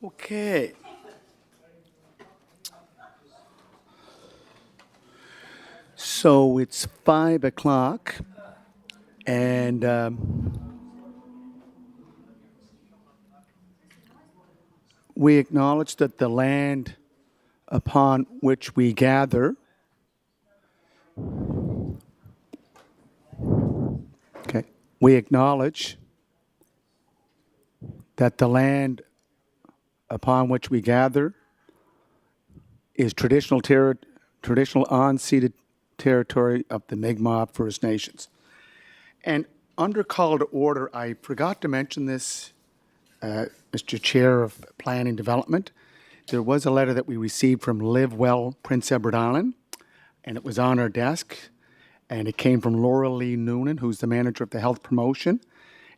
Okay. So it's 5 o'clock, and we acknowledge that the land upon which we gather, okay, we acknowledge that the land upon which we gather is traditional unceded territory of the Mi'kmaq First Nations. And under call to order, I forgot to mention this, Mr. Chair of Planning and Development. There was a letter that we received from Live Well, Prince Edward Island, and it was on our desk. And it came from Laura Lee Noonan, who's the manager of the health promotion.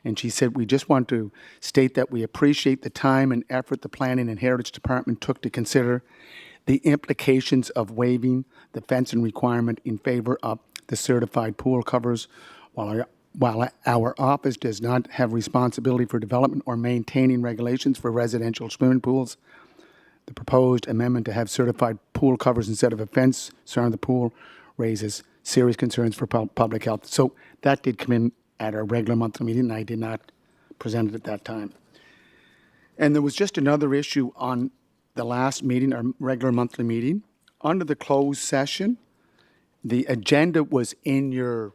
And she said, we just want to state that we appreciate the time and effort the Planning and Heritage Department took to consider the implications of waiving the fencing requirement in favor of the certified pool covers. While our office does not have responsibility for development or maintaining regulations for residential swimming pools, the proposed amendment to have certified pool covers instead of a fence surrounding the pool raises serious concerns for public health. So that did come in at our regular monthly meeting, and I did not present it at that time. And there was just another issue on the last meeting, our regular monthly meeting. Under the closed session, the agenda was in your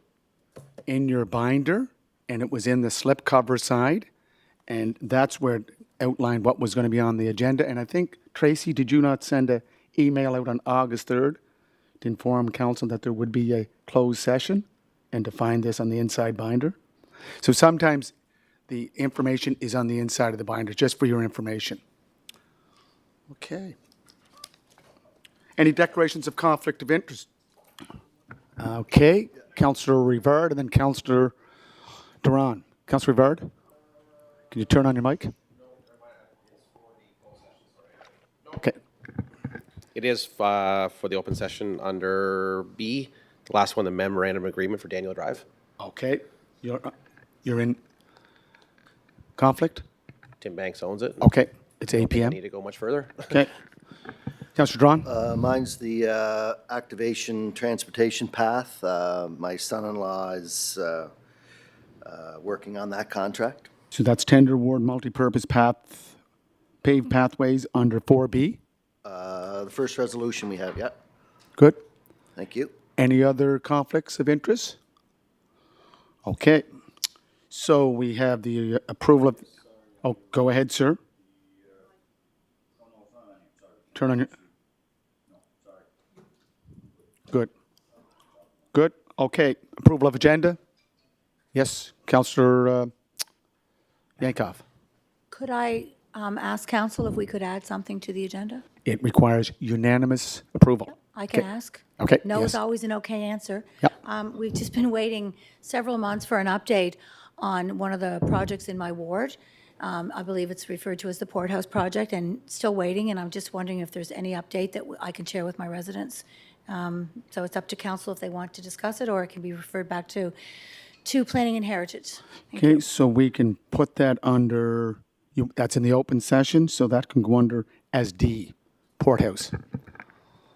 binder, and it was in the slipcover side, and that's where it outlined what was going to be on the agenda. And I think, Tracy, did you not send an email out on August 3rd to inform council that there would be a closed session and to find this on the inside binder? So sometimes the information is on the inside of the binder, just for your information. Okay. Any declarations of conflict of interest? Okay. Councillor Rivard and then Councillor Duran. Councillor Rivard, can you turn on your mic? Okay. It is for the open session under B, the last one, the memorandum agreement for Daniel Drive. Okay. You're in conflict? Tim Banks owns it. Okay. It's I 8 don't p.m. need to go much further. Okay. Councillor Duran? Mine's the activation transportation path. My son-in-law is working on that contract. So that's tender award multipurpose path, paved pathways under 4B. The first resolution we have, yeah. Good. Thank you. Any other conflicts of interest? Okay. So we have the approval of, oh, go ahead, sir. Turn on your, good. Good. Okay. Approval of agenda? Yes, Councillor Yankov. Could I ask council if we could add something to the agenda? It requires unanimous approval. I can Okay. ask. Okay, No yes. is always an okay answer. Yep. We've just been waiting several months for an update on one of the projects in my ward. I believe it's referred to as the Port House project, and still waiting, and I'm just wondering if there's any update that I can share with my residents. So it's up to council if they want to discuss it, or it can be referred back to Planning and Heritage. Thank Okay, you. so we can put that under, that's in the open session, so that can go under as D, Port House.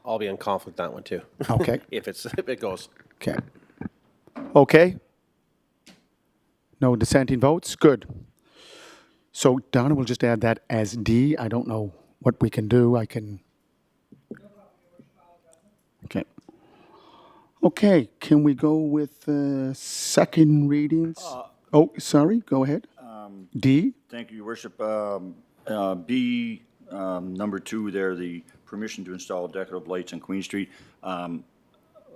I'll be in conflict on that one too. Okay. if it goes. Okay. Okay. No dissenting votes? Good. So Donna will just add that as D. I don't know what we can do. I can. Okay. Okay, can we go with second readings? Oh, sorry, go ahead. D? Thank you, Your Worship. B, number 2 there, the permission to install decorative lights on Queen Street.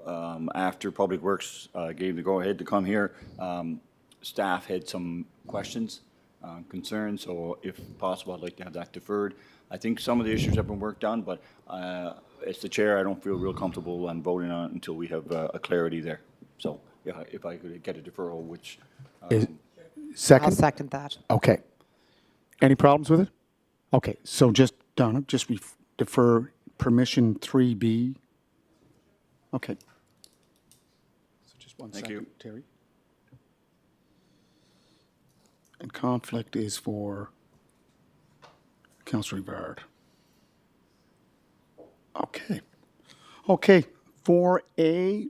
After Public Works gave the go-ahead to come here, staff had some questions, concerns, so if possible, I'd like to have that deferred. I think some of the issues have been worked on, but as the chair, I don't feel real comfortable on voting on it until we have a clarity there. So yeah, if I could get a deferral, which... Is second? I'll second that. Okay. Any problems with it? Okay, so just, Donna, just defer permission 3B. Okay. So just one Thank second, you. Terry. And conflict is for Councillor Rivard. Okay. Okay, 4A,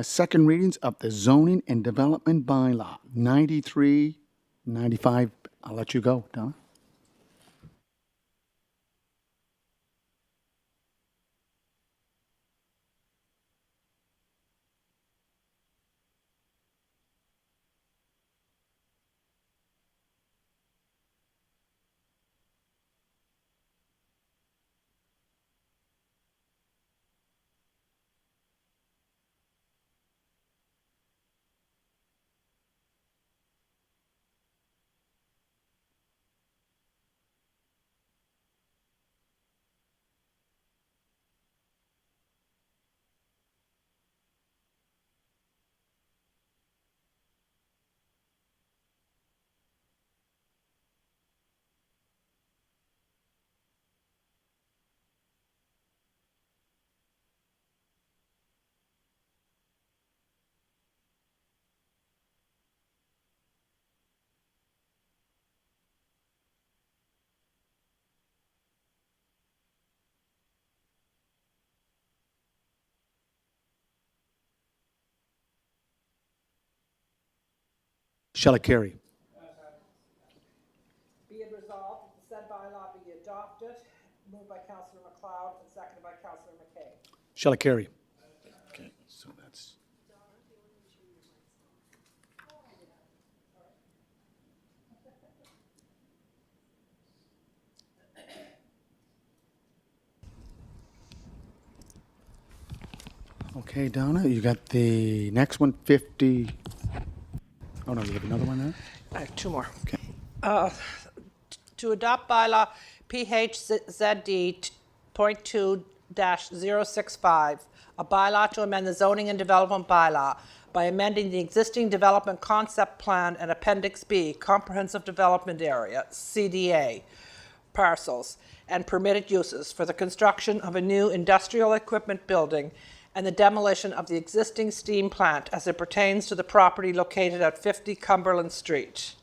second readings of the zoning and development bylaw, 93, 95. I'll let you go, Donna. Shall I carry? Be it resolved that the said bylaw be adopted, moved by Councillor MacLeod and seconded by Councillor McKay. Shall I carry? Okay, so that's. Okay, Donna, you got the next one, 50. Oh, no, you have another one there? I have two more. Okay. To adopt bylaw PHZD .2-065, a bylaw to amend the zoning and development bylaw by amending the existing development concept plan and Appendix B, Comprehensive Development Area, CDA, parcels and permitted uses for the construction of a new industrial equipment building and the demolition of the existing steam plant as it pertains to the property located at 50 Cumberland Street.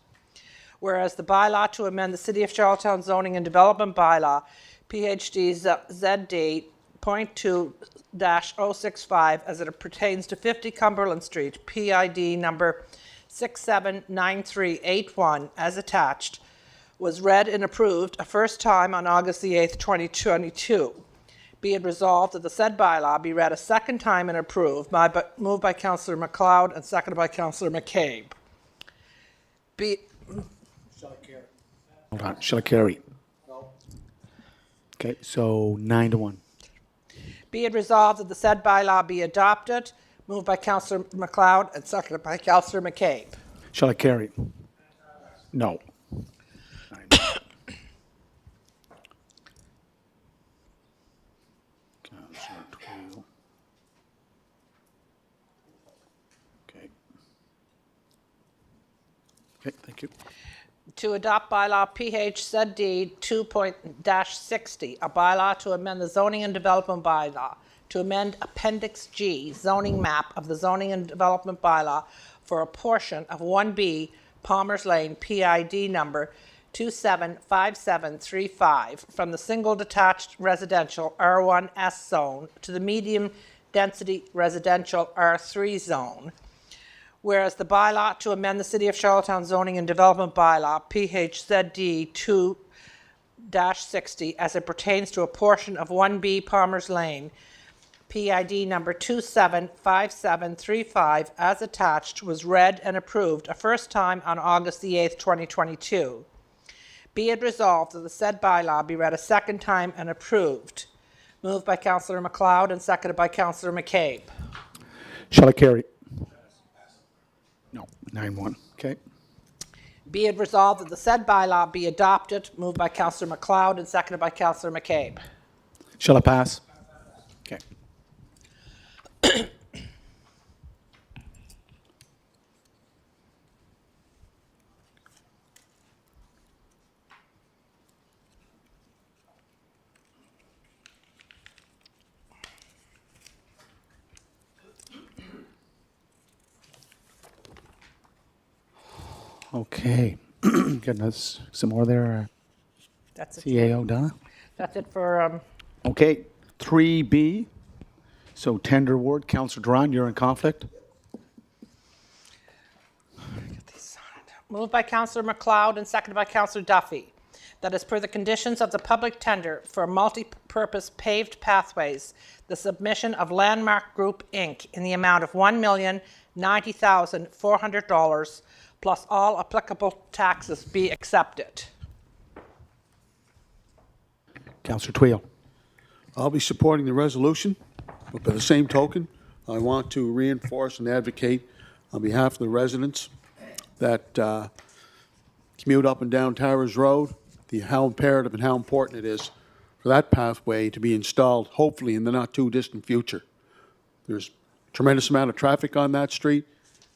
Whereas the bylaw to amend the City of Charlottetown zoning and development bylaw, PHD ZD .2-065, as it pertains to 50 Cumberland Street, PID number 679381, as attached, was read and approved a first time on August the 8th, 2022. Be it resolved that the said bylaw be read a second time and approved, moved by Councillor MacLeod and seconded by Councillor McCabe. Hold on, shall I carry? No. Okay, so 9-1. Be it resolved that the said bylaw be adopted, moved by Councillor MacLeod and seconded by Councillor McCabe. Shall I carry? No. Councillor Twill. Okay. Okay, thank you. To adopt bylaw PHZD 2.60, a bylaw to amend the zoning and development bylaw, to amend Appendix G, zoning map of the zoning and development bylaw for a portion of 1B Palmer's Lane, PID number 275735, from the single detached residential R1S zone to the medium density residential R3 zone. Whereas the bylaw to amend the City of Charlottetown zoning and development bylaw, PHZD 2-60, as it pertains to a portion of 1B Palmer's Lane, PID number 275735, as attached, was read and approved a first time on August the 8th, 2022. Be it resolved that the said bylaw be read a second time and approved. Moved by Councillor MacLeod and seconded by Councillor McCabe. Shall I carry? No, 9-1. Okay. Be it resolved that the said bylaw be adopted, moved by Councillor MacLeod and seconded by Councillor McCabe. Shall I pass? Okay. Okay. Getting us some more there. That's it. CAO, Donna? That's it for, Okay, 3B, so tender award. Counselor Duran, you're in conflict? moved by Councillor McLeod and seconded by Councillor Duffy, that as per the conditions of the public tender for multi-purpose paved pathways, the submission of Landmark Group, Inc. in the amount of $1,090,400 plus all applicable taxes be accepted. Counselor Twill. I'll be supporting the resolution, but by the same token, I want to reinforce and advocate on behalf of the residents that commute up and down Towers Road, how imperative and how important it is for that pathway to be installed, hopefully in the not-too-distant future. There's a tremendous amount of traffic on that street,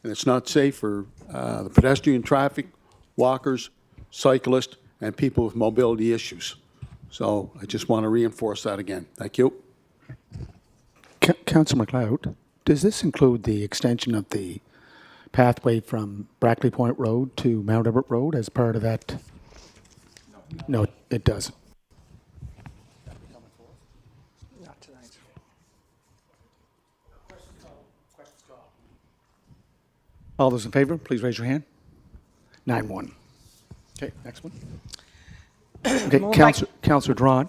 and it's not safe for the pedestrian traffic, walkers, cyclists, and people with mobility issues. So I just want to reinforce that again. Thank you. Councilor McLeod, does this include the extension of the pathway from Brackley Point Road to Mount Everett Road as part of that? No, it doesn't. Not tonight. All those in favor, please raise your hand. 9-1. Okay, next one. Okay, Moved by- Councilor Duran.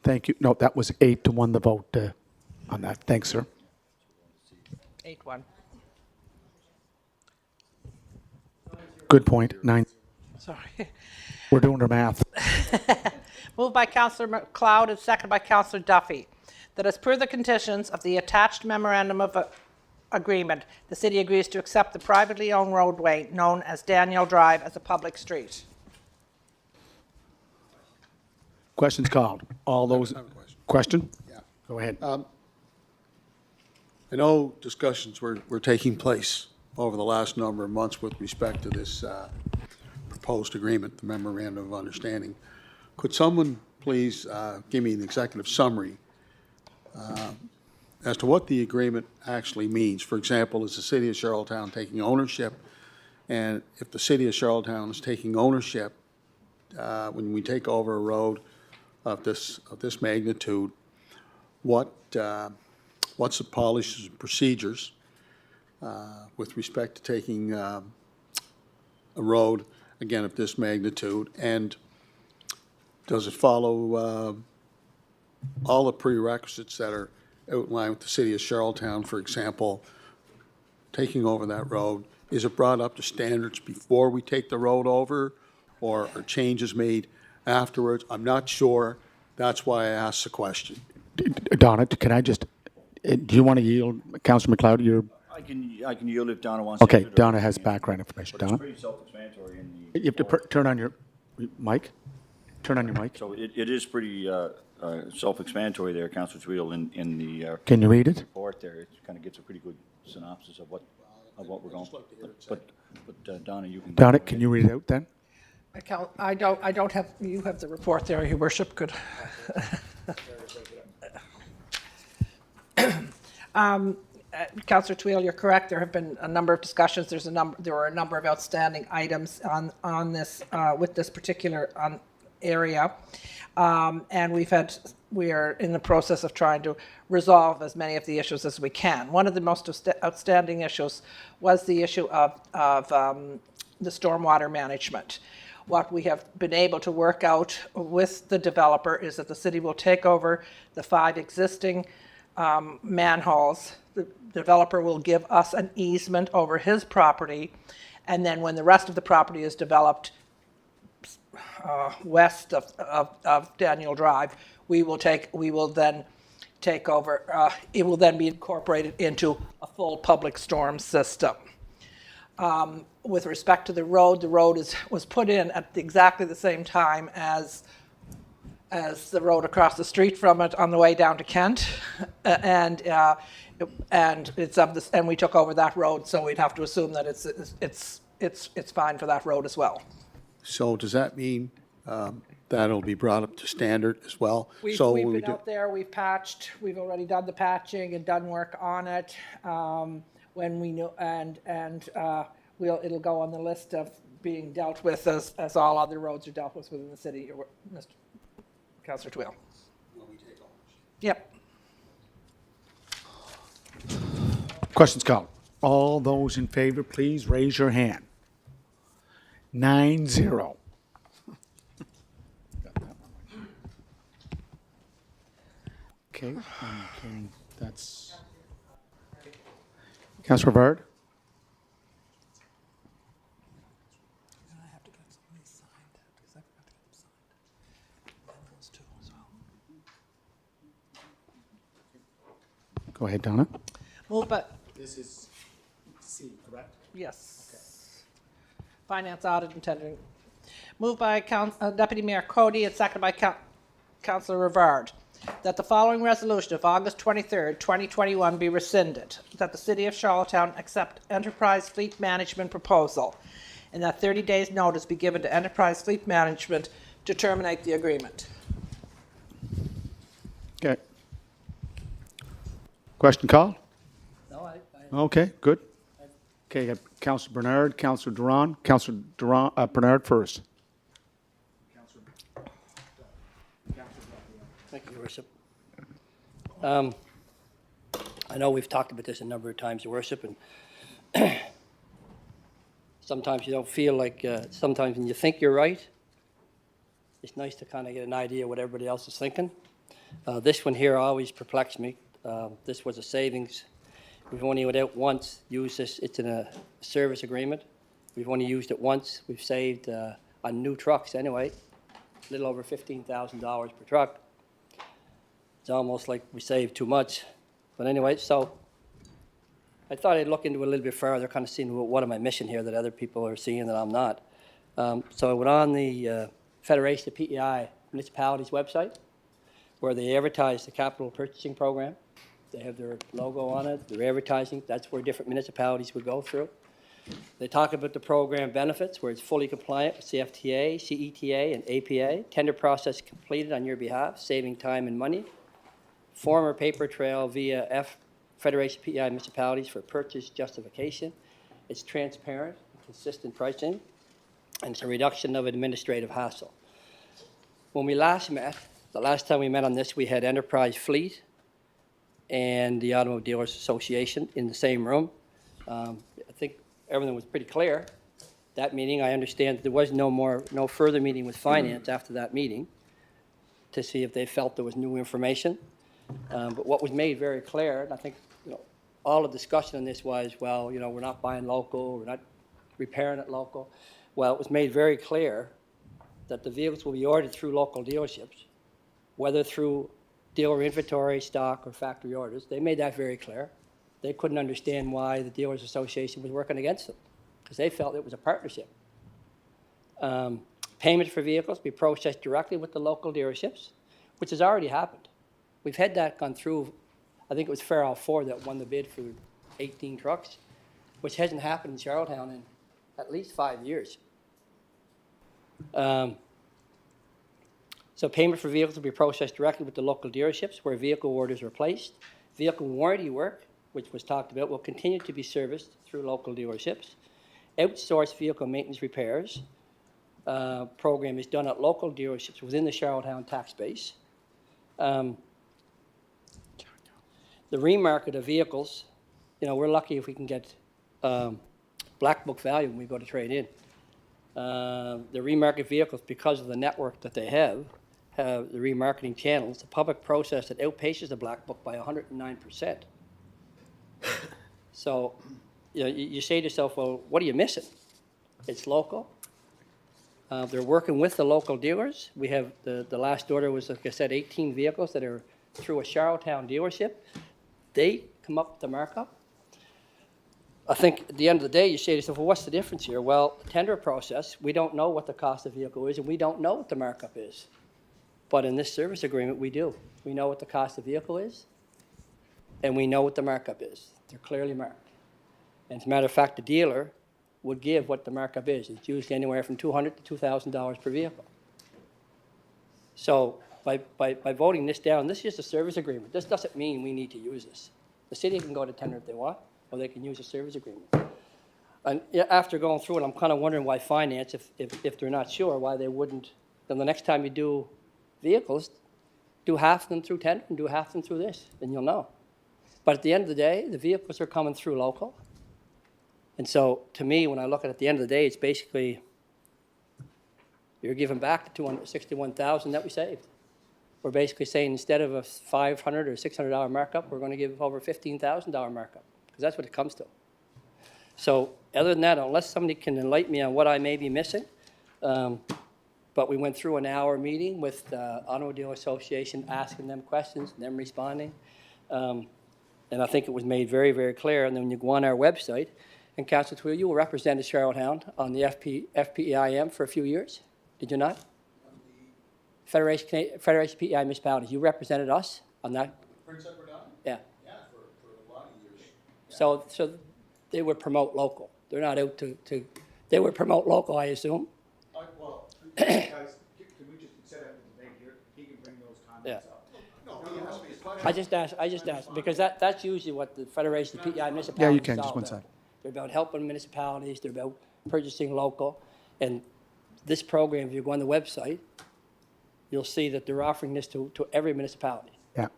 Thank you. No, that was 8-1 the vote on that. Thanks, sir. 8-1. Good point. 9. Sorry. We're doing our math. Moved by Councillor McLeod and seconded by Councillor Duffy, that as per the conditions of the attached memorandum of agreement, the city agrees to accept the privately owned roadway known as Daniel Drive as a public street. Questions called. All those. I have a question. Question? Yeah. Go ahead. I know discussions were taking place over the last number of months with respect to this proposed agreement, the memorandum of understanding. Could someone please give me an executive summary as to what the agreement actually means? For example, is the city of Charlottetown taking ownership? And if the city of Charlottetown is taking ownership, when we take over a road of this magnitude, what's the policies and procedures with respect to taking a road, again, of this magnitude? And does it follow all the prerequisites that are outlined with the city of Charlottetown? For example, taking over that road, is it brought up to standards before we take the road over, or are changes made afterwards? I'm not sure. That's why I asked the question. Donna, can I just, do you want to yield, Councilor McLeod? You're, I can yield if Donna wants to. okay, answer the- Donna has background information. But it's Donna? pretty self-explanatory in the. You have to turn on your mic. Turn on your mic. So it is pretty self-explanatory there, Councillor Twill, in the Can you read it? report there. It kind of gives a pretty good synopsis of what we're going. But Donna, you can. Donna, can you read it out then? I don't have, you have the report there, Your Worship, could. Councillor Twill, you're correct. There have been a number of discussions. There were a number of outstanding items on this, with this particular area. And we are in the process of trying to resolve as many of the issues as we can. One of the most outstanding issues was the issue of the stormwater management. What we have been able to work out with the developer is that the city will take over the 5 existing manholes. The developer will give us an easement over his property, and then when the rest of the property is developed west of Daniel Drive, we will then take over. It will then be incorporated into a full public storm system. With respect to the road was put in at exactly the same time as the road across the street from it on the way down to Kent, and it's of this, and we took over that road, so we'd have to assume that it's fine for that road as well. So does that mean that'll be brought up to standard as well. We've So we been do- out there, we've patched, we've already done the patching and done work on it. When we know, it'll go on the list of being dealt with as all other roads are dealt with within the city. Mr. Councillor Twill. Yep. Questions called. All those in favor, please raise your hand. 9-0. Okay, that's. Councilor Bard? Go ahead, Donna. Move by, This is C, correct? yes. Finance audit and tendering. Moved by Deputy Mayor Cody and seconded by Councillor Rivard. That the following resolution of August 23rd, 2021 be rescinded. That the City of Charlottetown accept Enterprise Fleet Management proposal, and that 30 days' notice be given to Enterprise Fleet Management to terminate the agreement. Okay. Question called? No, Okay, good. Okay, got Councilor Bernard, Councilor Duran. Councilor Duran, Bernard first. thank you, Your Worship. I know we've talked about this a number of times, Your Worship, and sometimes you don't feel like, sometimes when you think you're right, it's nice to kind of get an idea what everybody else is thinking. This one here always perplexed me. This was a savings. We've only without once used this. It's in a service agreement. We've only used it once. We've saved on new trucks anyway, a little over $15,000 per truck. It's almost like we saved too much. But anyway, so I thought I'd look into it a little bit further, kind of seeing what am I missing here that other people are seeing that I'm not. So I went on the Federation of PEI Municipalities website, where they advertise the capital purchasing program. They have their logo on it, their advertising. That's where different municipalities would go through. They talk about the program benefits, where it's fully compliant with CFTA, CETA, and APA. Tender process completed on your behalf, saving time and money. Former paper trail via Federation PEI municipalities for purchase justification. It's transparent, consistent pricing, and it's a reduction of administrative hassle. When we last met, the last time we met on this, we had Enterprise Fleet and the Automobile Dealers Association in the same room. I think everything was pretty clear. That meeting, I understand there was no further meeting with finance after that meeting to see if they felt there was new information. But what was made very clear, and I think all the discussion on this was, well, we're not buying local, we're not repairing it local. Well, it was made very clear that the vehicles will be ordered through local dealerships, whether through dealer inventory, stock, or factory orders. They made that very clear. They couldn't understand why the Dealers Association was working against them, because they felt it was a partnership. Payment for vehicles be processed directly with the local dealerships, which has already happened. We've had that gone through. I think it was Farrell Ford that won the bid for 18 trucks, which hasn't happened in Charlottetown in at least 5 years. So payment for vehicles will be processed directly with the local dealerships where vehicle orders are placed. Vehicle warranty work, which was talked about, will continue to be serviced through local dealerships. Outsourced vehicle maintenance repairs program is done at local dealerships within the Charlottetown tax base. The remarket of vehicles, we're lucky if we can get black book value when we go to trade in. The remarket vehicles, because of the network that they have the remarketing channels, the public process that outpaces the black book by 109%. So, you say to yourself, well, what are you missing? It's local. They're working with the local dealers. We have the last order was, like I said, 18 vehicles that are through a Charlottetown dealership. They come up with the markup. I think at the end of the day, you say to yourself, well, what's the difference here? Well, the tender process, we don't know what the cost of the vehicle is, and we don't know what the markup is. But in this service agreement, we do. We know what the cost of the vehicle is, and we know what the markup is. They're clearly marked. And as a matter of fact, the dealer would give what the markup is. It's usually anywhere from $200 to $2,000 per vehicle. So by voting this down, this is just a service agreement. This doesn't mean we need to use this. The city can go to tender if they want, or they can use a service agreement. And after going through it, I'm kind of wondering why finance, if they're not sure, why they wouldn't, then the next time you do vehicles, do half of them through tender and do half of them through this, then you'll know. But at the end of the day, the vehicles are coming through local. And so, to me, when I look at it, at the end of the day, it's basically, you're giving back the $261,000 that we saved. We're basically saying instead of a $500 or $600 markup, we're going to give over $15,000 markup, because that's what it comes to. So, other than that, unless somebody can enlighten me on what I may be missing, but we went through an hour meeting with the Automobile Association, asking them questions, them responding. And I think it was made very, very clear. And then when you go on our website, and Councillor Twill, you represented Charlottetown on the FPEIM for a few years, did you not? Federation PEI Municipalities, you represented us on that? Prince Edward Island? Yeah. Yeah, for a lot of years. So they would promote local. They're not out to they would promote local, I assume? Well, guys, can we just set up a debate here? He can bring those comments up. I just asked, because that's usually what the Federation of PEI municipalities Yeah, you can, is just all one about. sec. They're about helping municipalities, they're about purchasing local. And this program, if you go on the website, you'll see that they're offering this to every municipality. Yeah.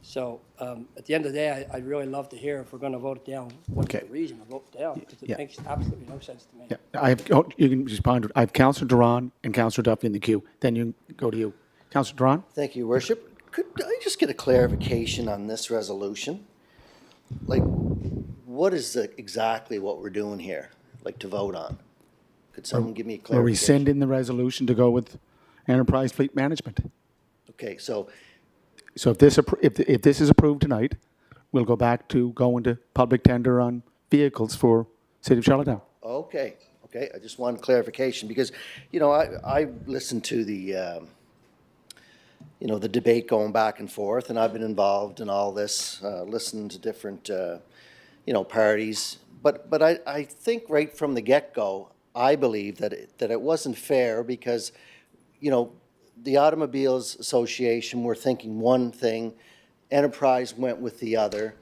So at the end of the day, I'd really love to hear if we're going to vote it down, what's Okay. the reason to vote it down, because Yeah. it makes absolutely no sense to me. Yeah, you can respond. I have Councillor Duran and Councillor Duffy in the queue. Then you go to you. Councillor Duran? Thank you, Worship. Could I just get a clarification on this resolution? Like, what is exactly what we're doing here, like to vote on? Could someone give me a We're clarification? rescinding the resolution to go with Enterprise Fleet Management. Okay, so, So if this is approved tonight, we'll go back to going to public tender on vehicles for City of Charlottetown. okay, I just wanted clarification because, you know, I listened to the, you know, the debate going back and forth, and I've been involved in all this, listening to different, you know, parties. But I think right from the get-go, I believe that it wasn't fair because, you know, the Automobiles Association were thinking one thing, Enterprise went with the other.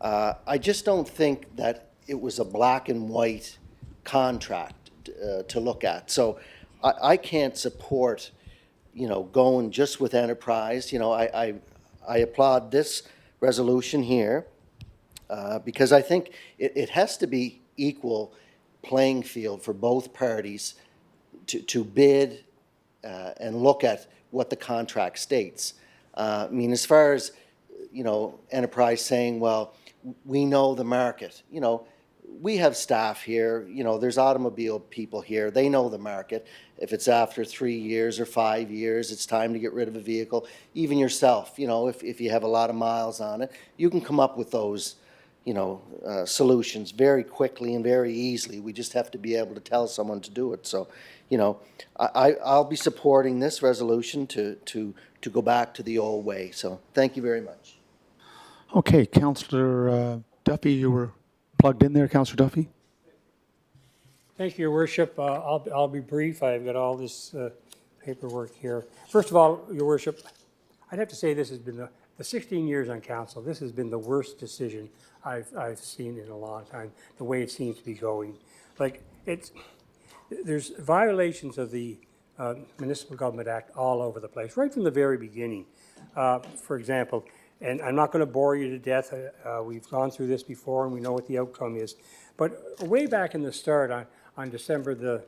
I just don't think that it was a black and white contract to look at. So I can't support, you know, going just with Enterprise. You know, I applaud this resolution here because I think it has to be equal playing field for both parties to bid and look at what the contract states. I mean, as far as, you know, Enterprise saying, well, we know the market, you know, we have staff here, you know, there's automobile people here, they know the market. If it's after 3 years or 5 years, it's time to get rid of a vehicle. Even yourself, you know, if you have a lot of miles on it, you can come up with those, you know, solutions very quickly and very easily. We just have to be able to tell someone to do it. So, you know, I'll be supporting this resolution to go back to the old way. So thank you very much. Okay, Councillor Duffy, you were plugged in there, Councillor Duffy? Thank you, Your Worship. I'll be brief. I've got all this paperwork here. First of all, Your Worship, I'd have to say this has been the 16 years on council, this has been the worst decision I've seen in a long time, the way it seems to be going. Like, there's violations of the Municipal Government Act all over the place, right from the very beginning. For example, and I'm not going to bore you to death. We've gone through this before and we know what the outcome is. But way back in the start, on December the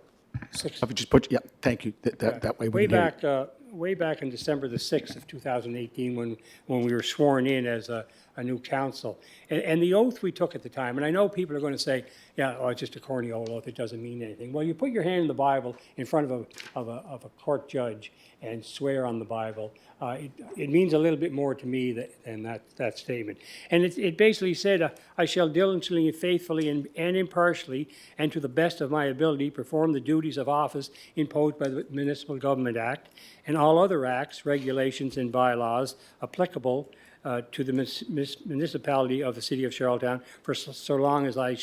6th. If you just put, yeah, thank you. That way we can hear you. Way back on December the 6th of 2018, when we were sworn in as a new council. And the oath we took at the time, and I know people are going to say, yeah, oh, it's just a corny old oath, it doesn't mean anything. Well, you put your hand in the Bible in front of a court judge and swear on the Bible. It means a little bit more to me than that statement. And it basically said, I shall diligently, faithfully, and impartially, and to the best of my ability, perform the duties of office imposed by the Municipal Government Act and all other acts, regulations, and bylaws applicable to the municipality of the City of Charlottetown for so long as I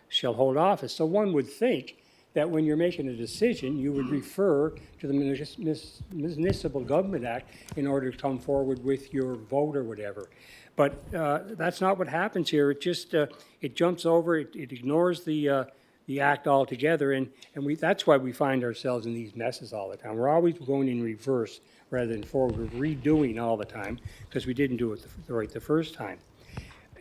shall hold office. So one would think that when you're making a decision, you would refer to the Municipal Government Act in order to come forward with your vote or whatever. But that's not what happens here. It just, it jumps over, it ignores the act altogether, and that's why we find ourselves in these messes all the time. We're always going in reverse rather than forward. We're redoing all the time because we didn't do it right the first time.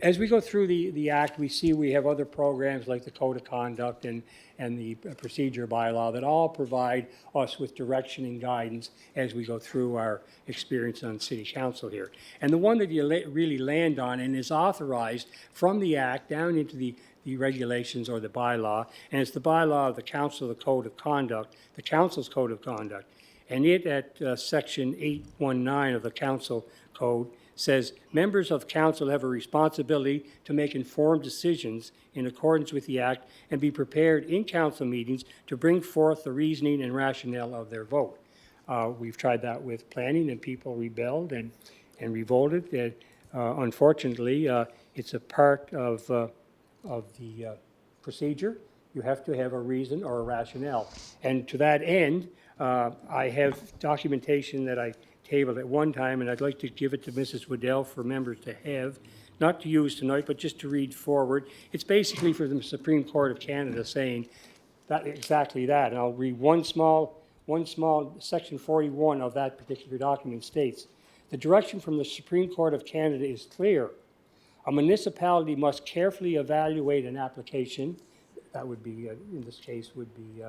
As we go through the act, we see we have other programs like the Code of Conduct and the Procedure Bylaw that all provide us with direction and guidance as we go through our experience on City Council here. And the one that you really land on and is authorized from the act down into the regulations or the bylaw, and it's the bylaw of the Council, the Code of Conduct, the Council's Code of Conduct. And it at section 819 of the Council Code says members of council have a responsibility to make informed decisions in accordance with the act and be prepared in council meetings to bring forth the reasoning and rationale of their vote. We've tried that with planning and people rebelled and revolted. Unfortunately, it's a part of the procedure. You have to have a reason or a rationale. And to that end, I have documentation that I tabled at one time, and I'd like to give it to Mrs. Waddell for members to have, not to use tonight, but just to read forward. It's basically for the Supreme Court of Canada saying that exactly that. And I'll read one small section 41 of that particular document states, the direction from the Supreme Court of Canada is clear. A municipality must carefully evaluate an application, that would be, in this case, would be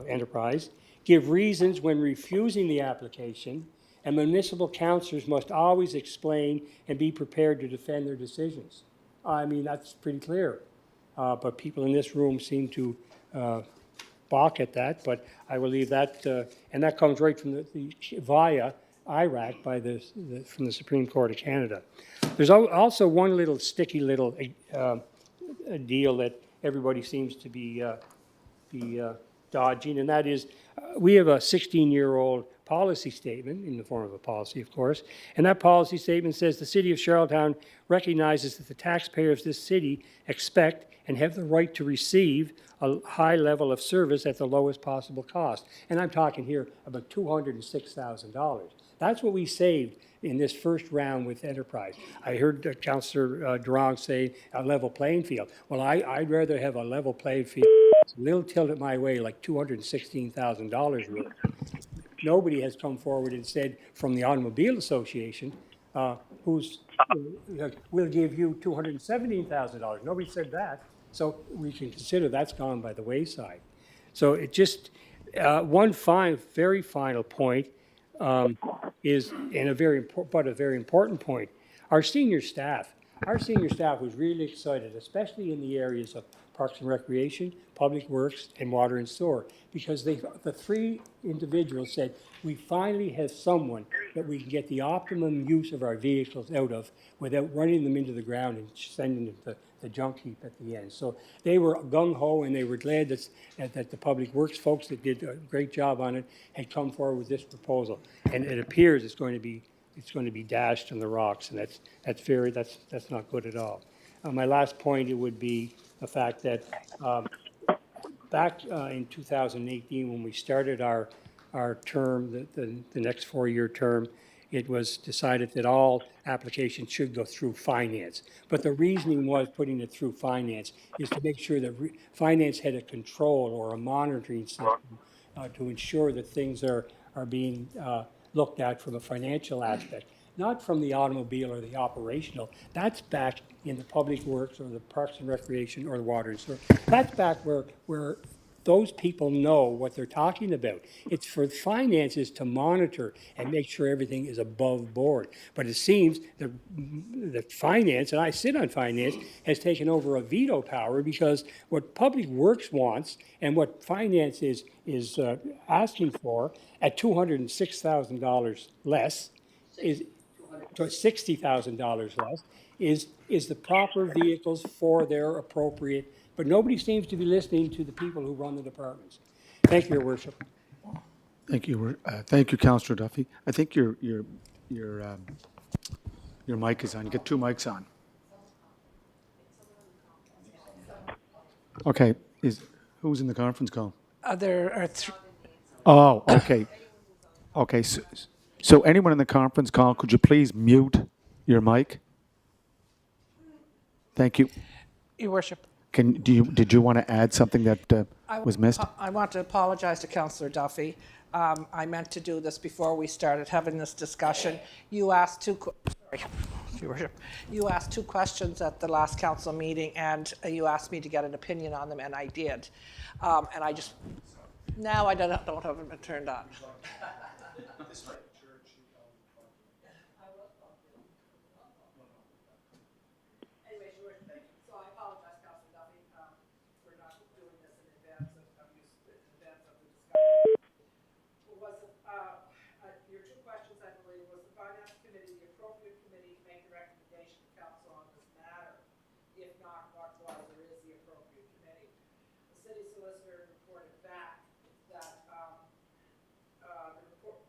Enterprise, give reasons when refusing the application, and municipal councillors must always explain and be prepared to defend their decisions. I mean, that's pretty clear. But people in this room seem to balk at that, but I will leave that, and that comes right from via IRAC from the Supreme Court of Canada. There's also one little sticky little deal that everybody seems to be dodging, and that is we have a 16-year-old policy statement in the form of a policy, of course, and that policy statement says the City of Charlottetown recognizes that the taxpayers of this city expect and have the right to receive a high level of service at the lowest possible cost. And I'm talking here about $206,000. That's what we saved in this first round with Enterprise. I heard Councillor Durang say a level playing field. Well, I'd rather have a level playing field, a little tilted my way, like $216,000 really. Nobody has come forward and said from the Automobile Association, we'll give you $217,000. Nobody said that. So we can consider that's gone by the wayside. So it just, one very final point is, and a very important point, our senior staff was really excited, especially in the areas of Parks and Recreation, Public Works, and Water and Sewer, because the three individuals said, we finally have someone that we can get the optimum use of our vehicles out of without running them into the ground and sending them to the junk heap at the end. So they were gung-ho, and they were glad that the Public Works folks that did a great job on it had come forward with this proposal. And it appears it's going to be dashed on the rocks, and that's not good at all. My last point, it would be the fact that back in 2018, when we started our term, the next 4-year term, it was decided that all applications should go through finance. But the reasoning was putting it through finance is to make sure that finance had a control or a monitoring system to ensure that things are being looked at from a financial aspect, not from the automobile or the operational. That's back in the Public Works or the Parks and Recreation or the Water and Sewer. That's back where those people know what they're talking about. It's for finances to monitor and make sure everything is above board. But it seems that finance, and I sit on finance, has taken over a veto power, because what Public Works wants and what finance is asking for at $206,000 less is $60,000 less is the proper vehicles for their appropriate. But nobody seems to be listening to the people who run the departments. Thank you, Your Worship. Thank you, Councillor Duffy. I think your mic is on. You get two mics on. Okay. Who's in the conference call? There are Oh, okay. Okay, so anyone in the conference call, could you please mute your mic? Thank you. Your Worship. Did you want to add something that was missed? I want to apologize to Councillor Duffy. I meant to do this before we started having this discussion. You asked Your Worship. You asked two questions at the last council meeting, and you asked me to get an opinion on them, and I did. And I just, now I don't have them turned on. Anyways, Your Worship, so I apologize, Councillor Duffy, for not doing this in advance of the discussion. Your two questions, I believe, was the Finance Committee the appropriate committee to make the recommendation to council on this matter? If not, what was or is the appropriate committee? The city solicitor reported back that the report,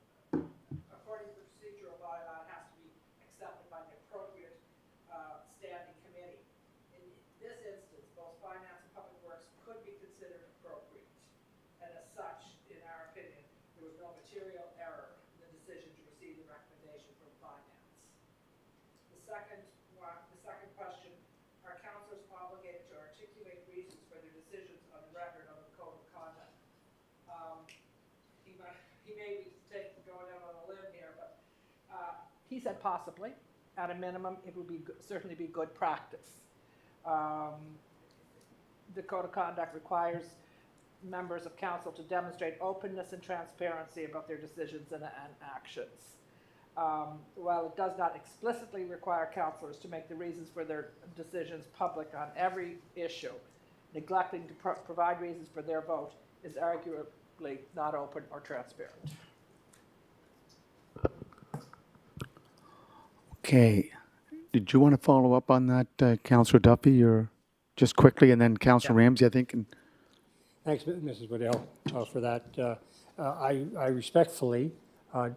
according to the procedural bylaw, it has to be accepted by the appropriate standing committee. In this instance, both Finance and Public Works could be considered appropriate. And as such, in our opinion, there was no material error in the decision to receive the recommendation from Finance. The second question, are councillors obligated to articulate reasons for their decisions on the record of the code of conduct? He may be going out on a limb here, but he said possibly. At a minimum, it would be certainly be good practice. The code of conduct requires members of council to demonstrate openness and transparency about their decisions and actions. While it does not explicitly require councillors to make the reasons for their decisions public on every issue, neglecting to provide reasons for their vote is arguably not open or transparent. Okay. Did you want to follow up on that, Councillor Duffy, or just quickly, and then Councillor Ramsey, I think? Thanks, Mrs. Waddell, for that. I respectfully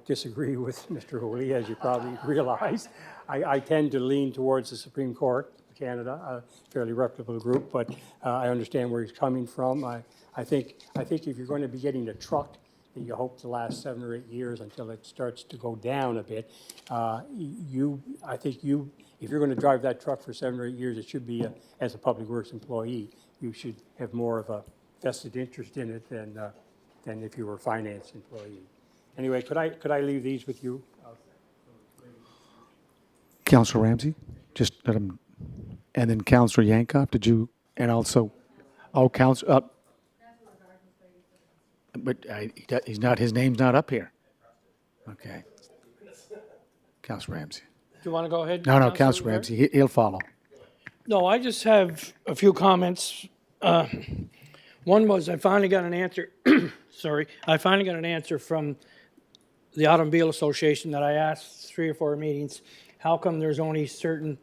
disagree with Mr. Hooley, as you probably realize. I tend to lean towards the Supreme Court of Canada, a fairly reputable group, but I understand where he's coming from. I think if you're going to be getting a truck that you hope to last 7 or 8 years until it starts to go down a bit, if you're going to drive that truck for 7 or 8 years, it should be as a Public Works employee. You should have more of a vested interest in it than if you were a finance employee. Anyway, could I leave these with you? Councillor Ramsey? Just let him, and then Councillor Yankoff, did you, and also, Councillor, but he's not, his name's not up here. Okay. Councillor Ramsey. Do you want to go ahead? No, Councillor Ramsey, he'll follow. No, I just have a few comments. One was I finally got an answer, sorry, I finally got an answer from the Automobile Association that I asked 3 or 4 meetings, how come there's only certain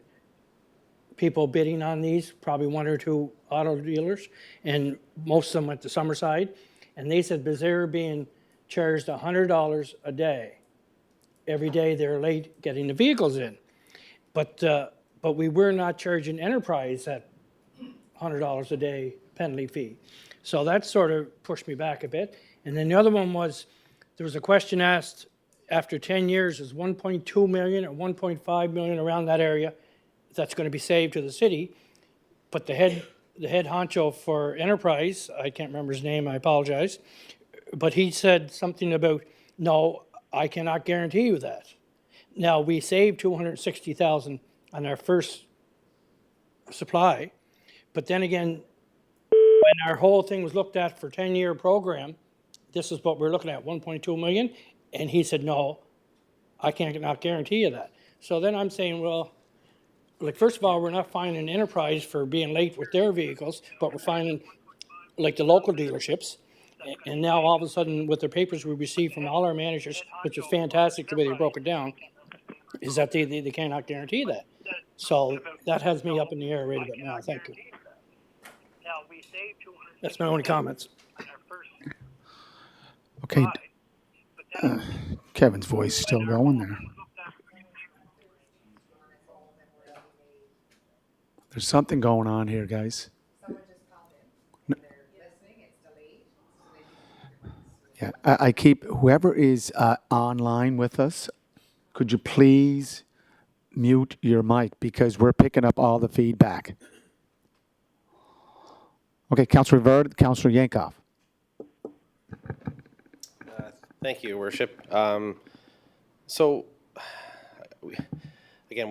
people bidding on these, probably 1 or 2 auto dealers, and most of them went to Summerside, and they said because they're being charged $100 a day. Every day they're late getting the vehicles in. But we were not charging Enterprise that $100 a day penalty fee. So that sort of pushed me back a bit. And then the other one was, there was a question asked, after 10 years, is 1.2 million or 1.5 million around that area that's going to be saved to the city? But the head honcho for Enterprise, I can't remember his name, I apologize, but he said something about, no, I cannot guarantee you that. Now, we saved $260,000 on our first supply, but then again, when our whole thing was looked at for 10-year program, this is what we're looking at, 1.2 million, and he said, no, I cannot guarantee you that. So then I'm saying, well, like, first of all, we're not fining Enterprise for being late with their vehicles, but we're fining, like, the local dealerships. And now all of a sudden, with the papers we received from all our managers, which is fantastic the way they broke it down, is that they cannot guarantee that. So that has me up in the air right about now. Thank you. That's my only comments. Okay. Kevin's voice is still going there. There's something going on here, guys. Yeah, I keep, whoever is online with us, could you please mute your mic because we're picking up all the feedback. Okay, Councillor Rivard, Councillor Yankoff. Thank you, Your Worship. Again,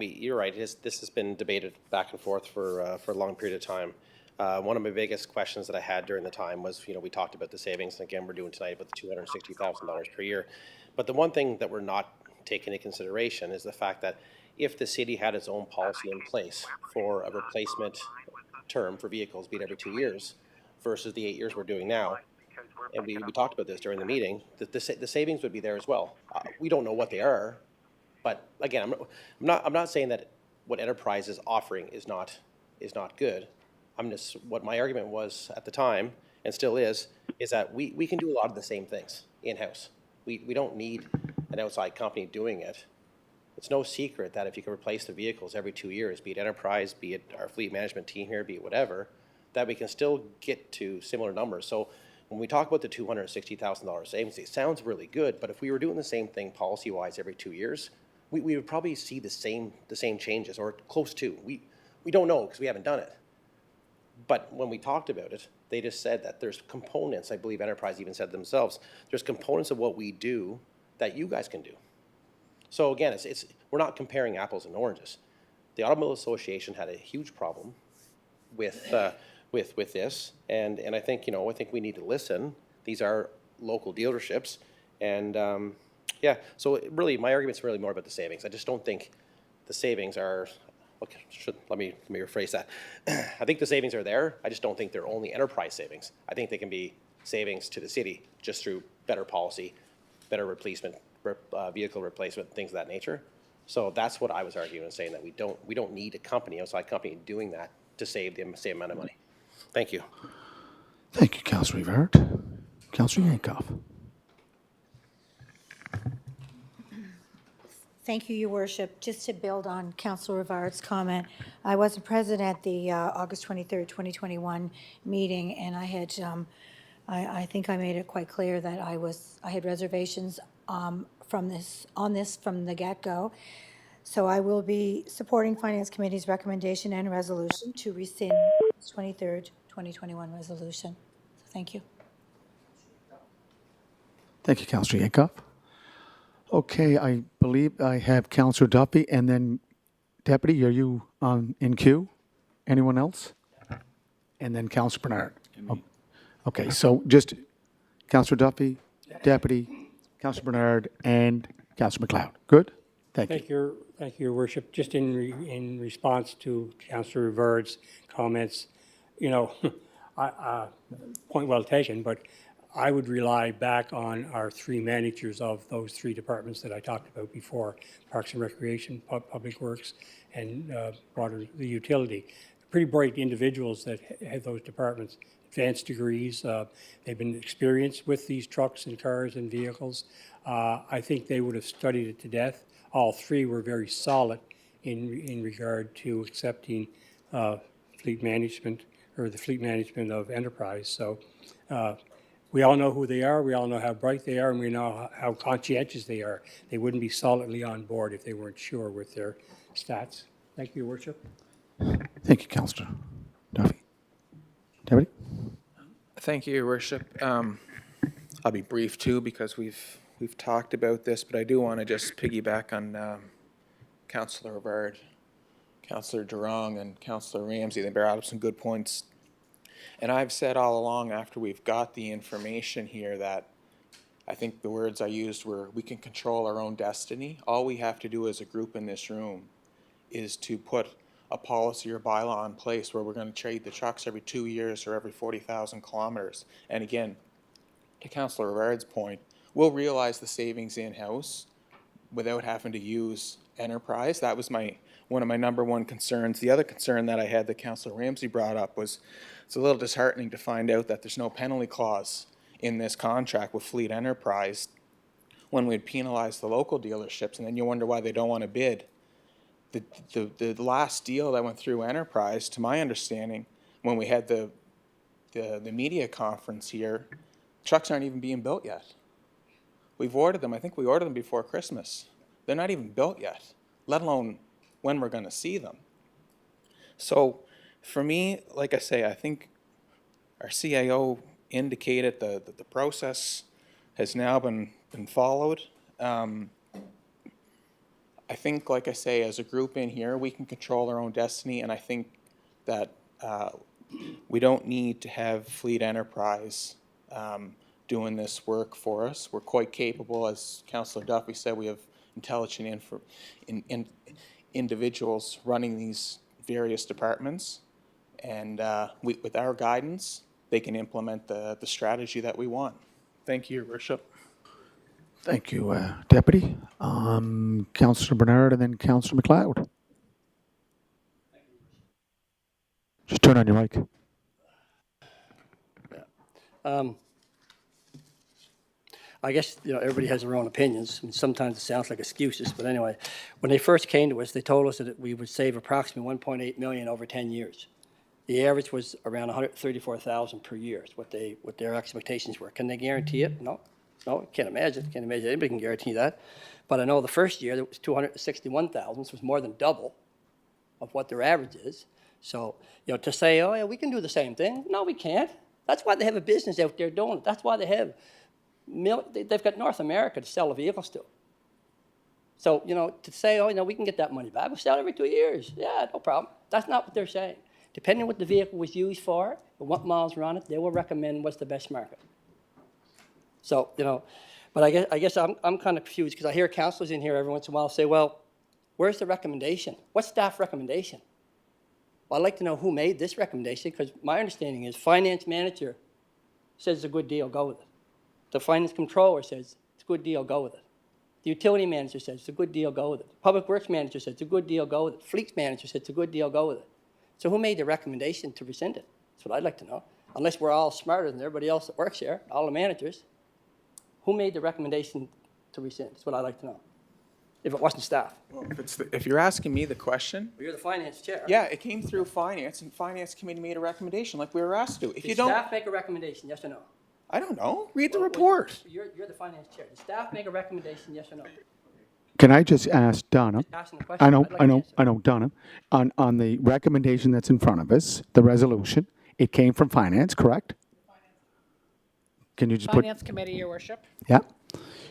you're right. This has been debated back and forth for a long period of time. One of my biggest questions that I had during the time was, we talked about the savings, and again, we're doing tonight about the $260,000 per year. But the one thing that we're not taking into consideration is the fact that if the city had its own policy in place for a replacement term for vehicles, be it every 2 years, versus the 8 years we're doing now, and we talked about this during the meeting, the savings would be there as well. We don't know what they are, but again, I'm not saying that what Enterprise is offering is not good. What my argument was at the time, and still is that we can do a lot of the same things in-house. We don't need an outside company doing it. It's no secret that if you can replace the vehicles every 2 years, be it Enterprise, be it our fleet management team here, be it whatever, that we can still get to similar numbers. So when we talk about the $260,000 savings, it sounds really good, but if we were doing the same thing policy-wise every 2 years, we would probably see the same changes, or close to. We don't know because we haven't done it. But when we talked about it, they just said that there's components, I believe Enterprise even said themselves, there's components of what we do that you guys can do. So again, we're not comparing apples and oranges. The Automobile Association had a huge problem with this, and I think I think we need to listen. These are local dealerships, and yeah. So really, my argument's really more about the savings. I just don't think the savings are. Okay, let me rephrase that. I think the savings are there. I just don't think they're only Enterprise savings. I think they can be savings to the city just through better policy, better replacement, vehicle replacement, things of that nature. So that's what I was arguing and saying, that we don't need a company, outside company, doing that to save the same amount of money. Thank you. Thank you, Councillor Rivard. Councillor Yankoff. Thank you, Your Worship. Just to build on Councillor Rivard's comment, I wasn't present at the August 23rd, 2021 meeting, and I had, I think I made it quite clear that I had reservations from this from the get-go. So I will be supporting Finance Committee's recommendation and resolution to rescind the 23rd, 2021 resolution. So thank you. Thank you, Councillor Yankoff. Okay, I believe I have Councillor Duffy, and then Deputy, are you in queue? Anyone else? And then Councillor Bernard. Okay, so just Councillor Duffy, Deputy, Councillor Bernard, and Councillor McLeod. Good? Thank you. Thank you, Your Worship. Just in response to Councillor Rivard's comments, point well taken, but I would rely back on our three managers of those three departments that I talked about before, Parks and Recreation, Public Works, and water, the utility. Pretty bright individuals that have those departments, advanced degrees. They've been experienced with these trucks and cars and vehicles. I think they would have studied it to death. All three were very solid in regard to accepting fleet management, or the fleet management of Enterprise. So we all know who they are, we all know how bright they are, and we know how conscientious they are. They wouldn't be solidly on board if they weren't sure with their stats. Thank you, Your Worship. Thank you, Councillor Duffy. Deputy? Thank you, Your Worship. I'll be brief too, because we've talked about this, but I do want to just piggyback on Councillor Rivard, Councillor Durong, and Councillor Ramsey. They brought up some good points. And I've said all along, after we've got the information here, that I think the words I used were, we can control our own destiny. All we have to do as a group in this room is to put a policy or bylaw in place where we're going to trade the trucks every 2 years or every 40,000 kilometers. And again, to Councillor Rivard's point, we'll realize the savings in-house without having to use Enterprise. That was one of my number one concerns. The other concern that I had that Councillor Ramsey brought up was, it's a little disheartening to find out that there's no penalty clause in this contract with Fleet Enterprise when we'd penalize the local dealerships, and then you wonder why they don't want to bid. The last deal that went through Enterprise, to my understanding, when we had the media conference here, trucks aren't even being built yet. We've ordered them. I think we ordered them before Christmas. They're not even built yet, let alone when we're going to see them. So for me, like I say, I think our CAO indicated that the process has now been followed. I think, like I say, as a group in here, we can control our own destiny, and I think that we don't need to have Fleet Enterprise doing this work for us. We're quite capable, as Councillor Duffy said, we have intelligent individuals running these various departments, and with our guidance, they can implement the strategy that we want. Thank you, Your Worship. Thank you, Deputy. Councillor Bernard and then Councillor McLeod. Just turn on your mic. I guess, everybody has their own opinions, and sometimes it sounds like excuses, but anyway, when they first came to us, they told us that we would save approximately 1.8 million over 10 years. The average was around 134,000 per year, is what their expectations were. Can they guarantee it? No, can't imagine anybody can guarantee that. But I know the first year, that was 261,000, which was more than double of what their average is. So, to say, oh yeah, we can do the same thing, no, we can't. That's why they have a business out there doing it. That's why they've got North America to sell the vehicles to. So, to say, oh, we can get that money back, we'll sell it every 2 years. Yeah, no problem. That's not what they're saying. Depending on what the vehicle was used for and what miles were on it, they will recommend what's the best market. So, but I guess I'm kind of confused because I hear councillors in here every once in a while say, well, where's the recommendation? What's staff recommendation? Well, I'd like to know who made this recommendation because my understanding is finance manager says it's a good deal, go with it. The finance controller says it's a good deal, go with it. The utility manager says it's a good deal, go with it. Public works manager says it's a good deal, go with it. Fleet manager says it's a good deal, go with it. So who made the recommendation to rescind it? That's what I'd like to know. Unless we're all smarter than everybody else that works here, all the managers. Who made the recommendation to rescind? That's what I'd like to know. If it wasn't staff. Well, if you're asking me the question, You're the finance chair. yeah, it came through finance, and finance committee made a recommendation like we were asked to. If you Did don't, staff make a recommendation, yes or no? I don't know. Read the report. You're the finance chair. Did staff make a recommendation, yes or no? Can I just ask Donna? Asking the question. I know, I'd like I an know, answer. I know, Donna. On the recommendation that's in front of us, the resolution, it came from finance, correct? Can you just put, Finance Committee, Your Worship. yeah?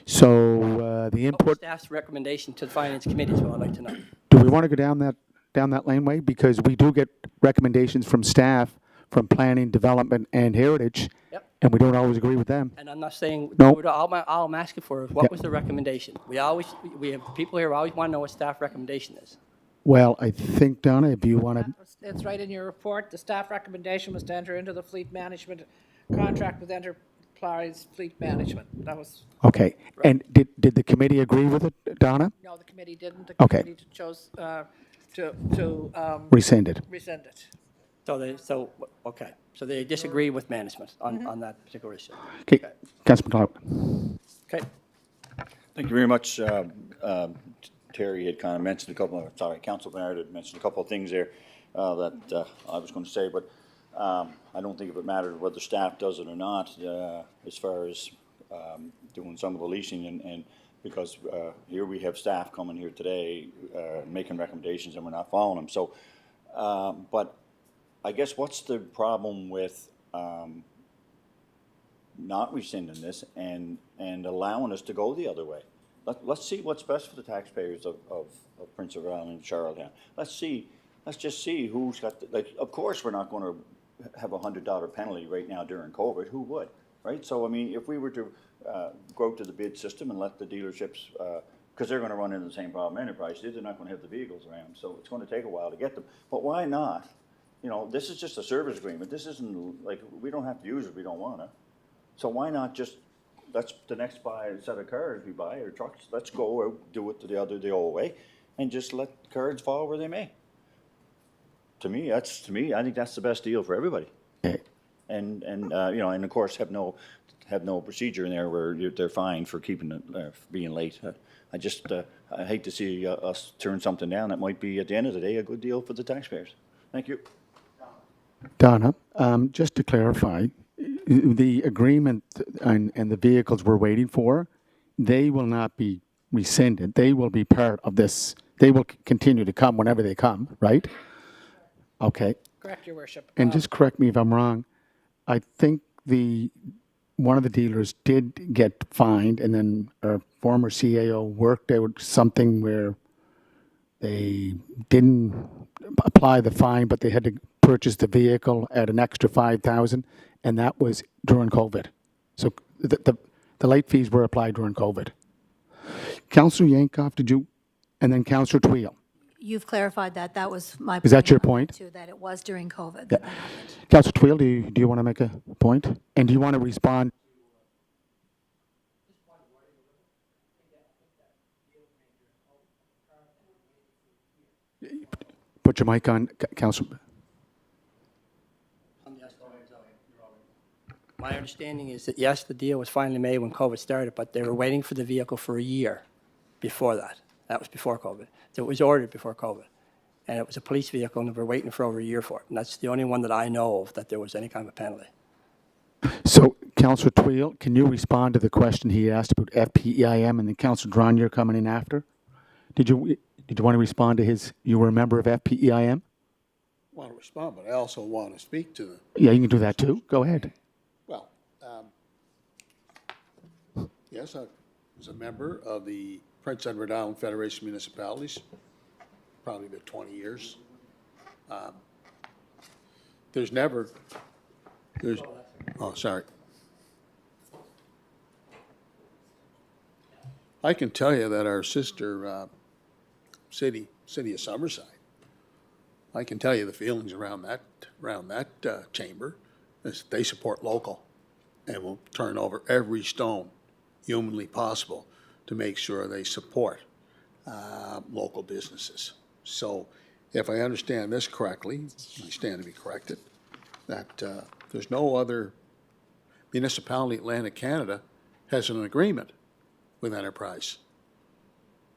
So the What was input, staff's recommendation to the finance committee is what I'd like to know. do we want to go down that laneway? Because we do get recommendations from staff, from planning, development, and heritage. Yep. And we don't always agree with them. And I'm not saying, No. all I'm asking for is what Yeah. was the recommendation? We have people here who always want to know what staff recommendation is. Well, I think, Donna, if you want to, It's right in your report. The staff recommendation was to enter into the fleet management contract with Enterprise Fleet Management. That was, okay. And did the committee agree with it, Donna? no, the committee didn't. The Okay. committee chose to Rescinded. rescind it. Okay. So they disagree with management on that particular issue. Okay, Councilor McLeod. Okay. Thank you very much. Terry had kind of mentioned Council Bernard had mentioned a couple of things there that I was going to say, but I don't think it would matter whether staff does it or not as far as doing some of the leasing and because here we have staff coming here today making recommendations and we're not following them. So, but I guess what's the problem with not rescinding this and allowing us to go the other way? Let's see what's best for the taxpayers of Prince Edward Island and Charlottetown. Let's just see who's got, of course, we're not going to have a $100 penalty right now during COVID. Who would, right? So, I mean, if we were to go to the bid system and let the dealerships, because they're going to run into the same problem Enterprise did, they're not going to have the vehicles around. So it's going to take a while to get them. But why not? This is just a service agreement. This isn't like, we don't have to use it if we don't want to. So why not just, that's the next set of cars we buy or trucks. Let's go out, do it the old way, and just let cards fall where they may. To me, I think that's the best deal for everybody. Okay. And of course have no procedure in there where they're fined for keeping it being late. I hate to see us turn something down that might be at the end of the day a good deal for the taxpayers. Thank you. Donna, just to clarify, the agreement and the vehicles we're waiting for they will not be rescinded. They will be part of this. They will continue to come whenever they come, right? Okay. Correct, Your Worship. And just correct me if I'm wrong. I think one of the dealers did get fined, and then our former CAO worked out something where they didn't apply the fine, but they had to purchase the vehicle at an extra $5,000, and that was during COVID. So the late fees were applied during COVID. Councillor Yankoff, did you, and then Councillor Tweel. You've clarified that. That was my point. Is that your point? Too, that it was during COVID. Yeah. that happened. Councillor Tweel, do you want to make a point? And do you want to respond? Put your mic on, Councillor. My understanding is that, yes, the deal was finally made when COVID started, but they were waiting for the vehicle for a year before that. That was before COVID. So it was ordered before COVID. And it was a police vehicle, and they were waiting for over a year for it. And that's the only one that I know of that there was any kind of a penalty. So, Councillor Tweel, can you respond to the question he asked about FPEIM, and then Councillor Drawn, you're coming in after? Did you want to respond to his, you were a member of FPEIM? Want to respond, but I also want to speak to the, Yeah, you can do that too. Go ahead. well, yes, I was a member of the Prince Edward Island Federation of Municipalities, probably about 20 years. There's never, oh, sorry. I can tell you that our sister city of Summerside, I can tell you the feelings around that chamber is they support local and will turn over every stone humanly possible to make sure they support local businesses. So if I understand this correctly, I stand to be corrected, that there's no other municipality in Atlantic Canada has an agreement with Enterprise,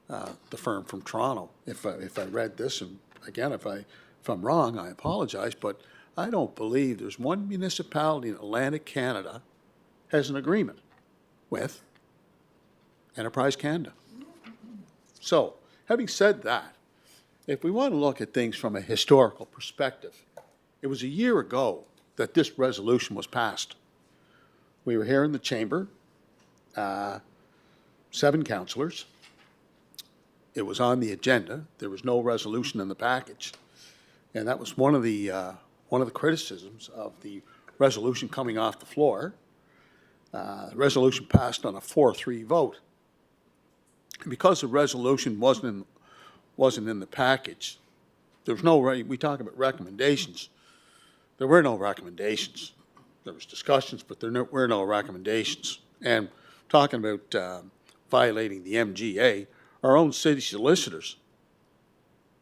the firm from Toronto. If I read this, and again, if I'm wrong, I apologize, but I don't believe there's one municipality in Atlantic Canada has an agreement with Enterprise Canada. So, having said that, if we want to look at things from a historical perspective, it was a year ago that this resolution was passed. We were here in the chamber, 7 councillors. It was on the agenda. There was no resolution in the package. And that was one of the criticisms of the resolution coming off the floor. The resolution passed on a 4-3 vote. And because the resolution wasn't in the package, there's no, we talk about recommendations. There were no recommendations. There was discussions, but there were no recommendations. And talking about violating the MGA, our own city solicitors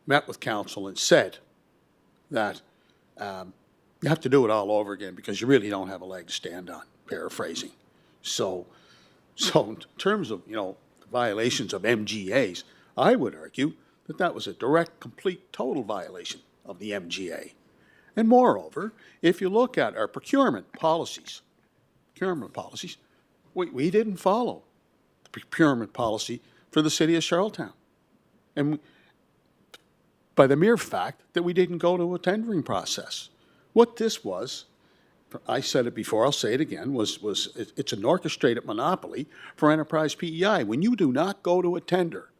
met with council and said that you have to do it all over again because you really don't have a leg to stand on, paraphrasing. So in terms of, violations of MGAs, I would argue that that was a direct, complete, total violation of the MGA. And moreover, if you look at our procurement policies, we didn't follow the procurement policy for the city of Charlottetown. And by the mere fact that we didn't go to a tendering process. What this was, I said it before, I'll say it again, it's an orchestrated monopoly for Enterprise PEI. When you do not go to a tender,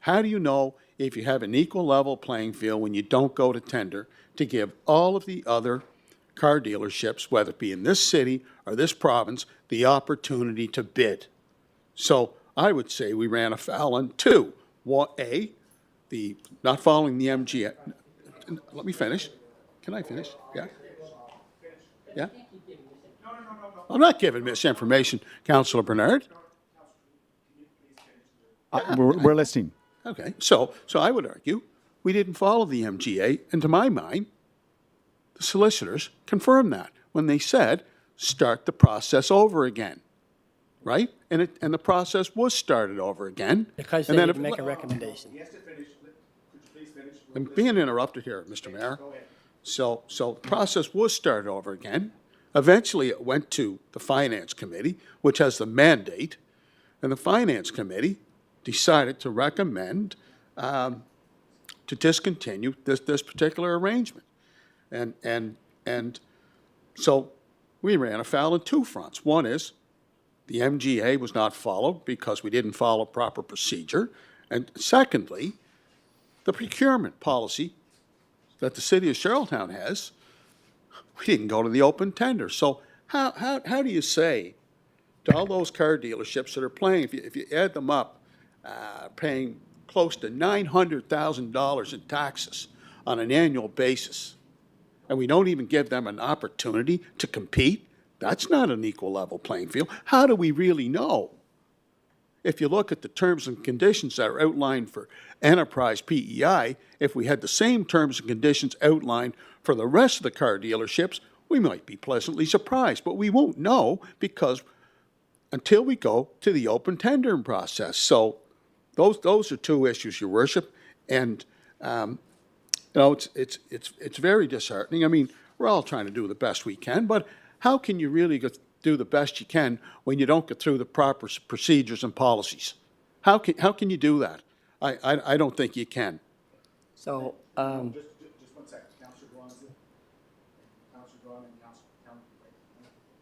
how do you know if you have an equal level playing field when you don't go to tender to give all of the other car dealerships, whether it be in this city or this province, the opportunity to bid? So I would say we ran afoul on 2. The not following the MGA. Let me finish. Can I finish? Yeah? Yeah? I'm not giving misinformation, Councillor Bernard. We're listening. Okay, so I would argue we didn't follow the MGA, and to my mind, the solicitors confirmed that when they said, start the process over again, right? And the process was started over again. Because and they then didn't make a recommendation. I'm being interrupted here, Mr. Mayor. So the process was started over again. Eventually, it went to the Finance Committee, which has the mandate, and the Finance Committee decided to recommend to discontinue this particular arrangement. And so we ran afoul on two fronts. One is the MGA was not followed because we didn't follow proper procedure. And secondly, the procurement policy that the city of Charlottetown has, we didn't go to the open tender. So how do you say to all those car dealerships that are paying, if you add them up, paying close to $900,000 in taxes on an annual basis, and we don't even give them an opportunity to compete? That's not an equal level playing field. How do we really know? If you look at the terms and conditions that are outlined for Enterprise PEI, if we had the same terms and conditions outlined for the rest of the car dealerships, we might be pleasantly surprised. But we won't know because until we go to the open tendering process. So those are two issues, Your Worship. And, it's very disheartening. I mean, we're all trying to do the best we can, but how can you really do the best you can when you don't get through the proper procedures and policies? How can you do that? I don't think you can. So, Just 1 second. Councillor Duan, Councillor Duan, and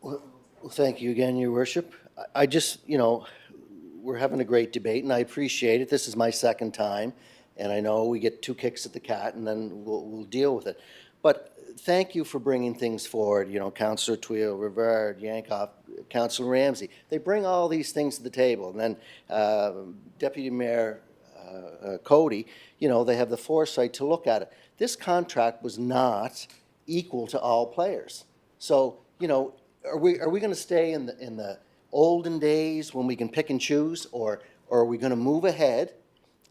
Councillor Well, thank you again, Your Worship. I just, we're having a great debate, and I appreciate it. This is my second time, and I know we get two kicks at the cat, and then we'll deal with it. But thank you for bringing things forward, Councillor Tweel, Rivard, Yankoff, Councillor Ramsey. They bring all these things to the table, and then Deputy Mayor Cody, they have the foresight to look at it. This contract was not equal to all players. So, are we going to stay in the olden days when we can pick and choose, or are we going to move ahead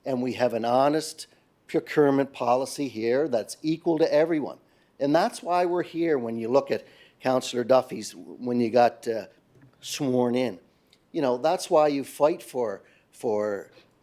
and we have an honest procurement policy here that's equal to everyone? And that's why we're here when you look at Councillor Duffy's, when you got sworn in. That's why you fight for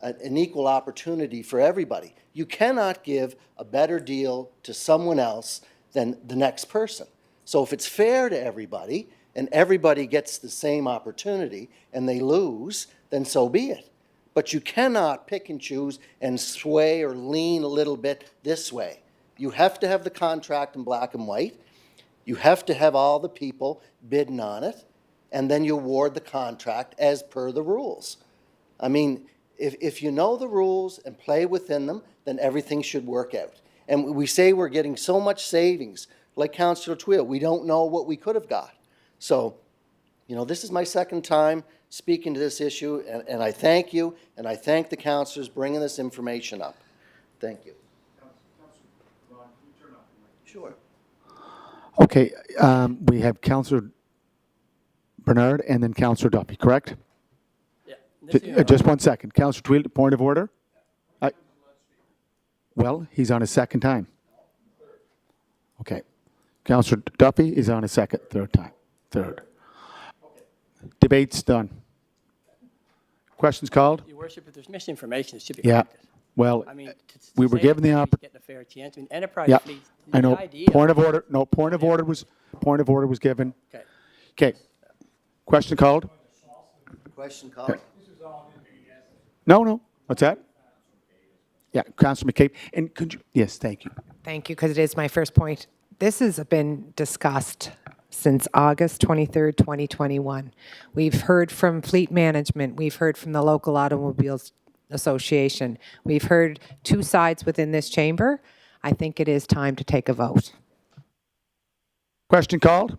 an equal opportunity for everybody. You cannot give a better deal to someone else than the next person. So if it's fair to everybody and everybody gets the same opportunity and they lose, then so be it. But you cannot pick and choose and sway or lean a little bit this way. You have to have the contract in black and white. You have to have all the people bidding on it, and then you award the contract as per the rules. I mean, if you know the rules and play within them, then everything should work out. And we say we're getting so much savings, like Councillor Tweel, we don't know what we could have got. So, this is my second time speaking to this issue, and I thank you, and I thank the councillors bringing this information up. Thank you. Sure. Okay, we have Councillor Bernard and then Councillor Duffy, correct? yeah. Just 1 second. Councillor Tweed, point of order? Well, he's on his second time. Okay. Councillor Duffy is on his third time. Debate's done. Questions called? Your Worship, if there's misinformation, it should be Yeah. corrected. Well, I mean, we were given the Getting a fair chance. I mean, Enterprise yeah, Fleet, I know. the idea. Point of order. No, point of order was given. Okay. Okay. Question called? Question called? No. What's that? Yeah, Councillor McCabe. And could you, yes, thank you. Thank you, because it is my first point. This has been discussed since August 23rd, 2021. We've heard from fleet management. We've heard from the local automobiles association. We've heard two sides within this chamber. I think it is time to take a vote. Question called?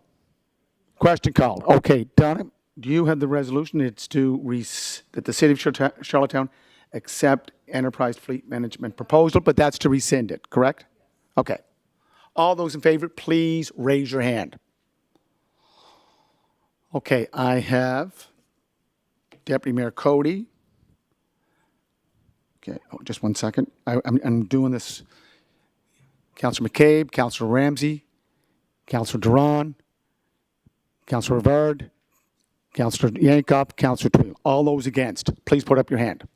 Question called. Okay, Donna, do you have the resolution? It's that the City of Charlottetown accept Enterprise Fleet Management proposal, but that's to rescind it, correct? Okay. All those in favor, please raise your hand. Okay, I have Deputy Mayor Cody. Okay, just 1 second. I'm doing this. Councillor McCabe, Councillor Ramsey, Councillor Duran, Councillor Rivard, Councillor Yankoff, Councillor Tweel. All those against, please put up your hand.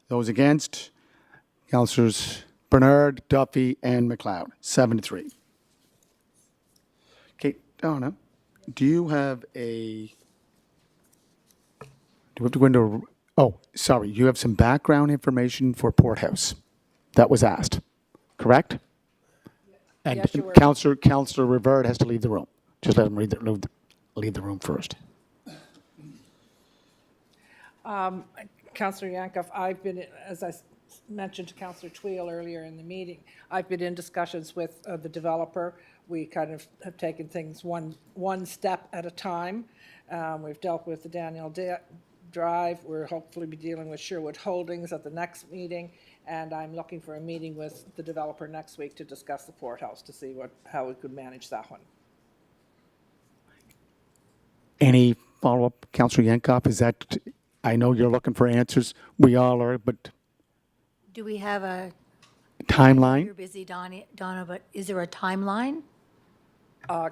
Those against, Councillors Bernard, Duffy, and McLeod, 7-3. Okay, Donna, do you have a, do we have to go into, oh, sorry, you have some background information for Porthouse that was asked, correct? And Yes, Your Worship. Counselor Rivard has to leave the room. Just let him leave the room first. Councillor Yankoff, I've been, as I mentioned to Councillor Tweel earlier in the meeting, I've been in discussions with the developer. We kind of have taken things one step at a time. We've dealt with the Daniel Drive. We're hopefully be dealing with Sherwood Holdings at the next meeting. And I'm looking for a meeting with the developer next week to discuss the Port House, to see how we could manage that one. Any follow-up, Counselor Yankoff? Is that, I know you're looking for answers. We all are, but Do we have a, you're timeline? busy, Donna, but is there a timeline? I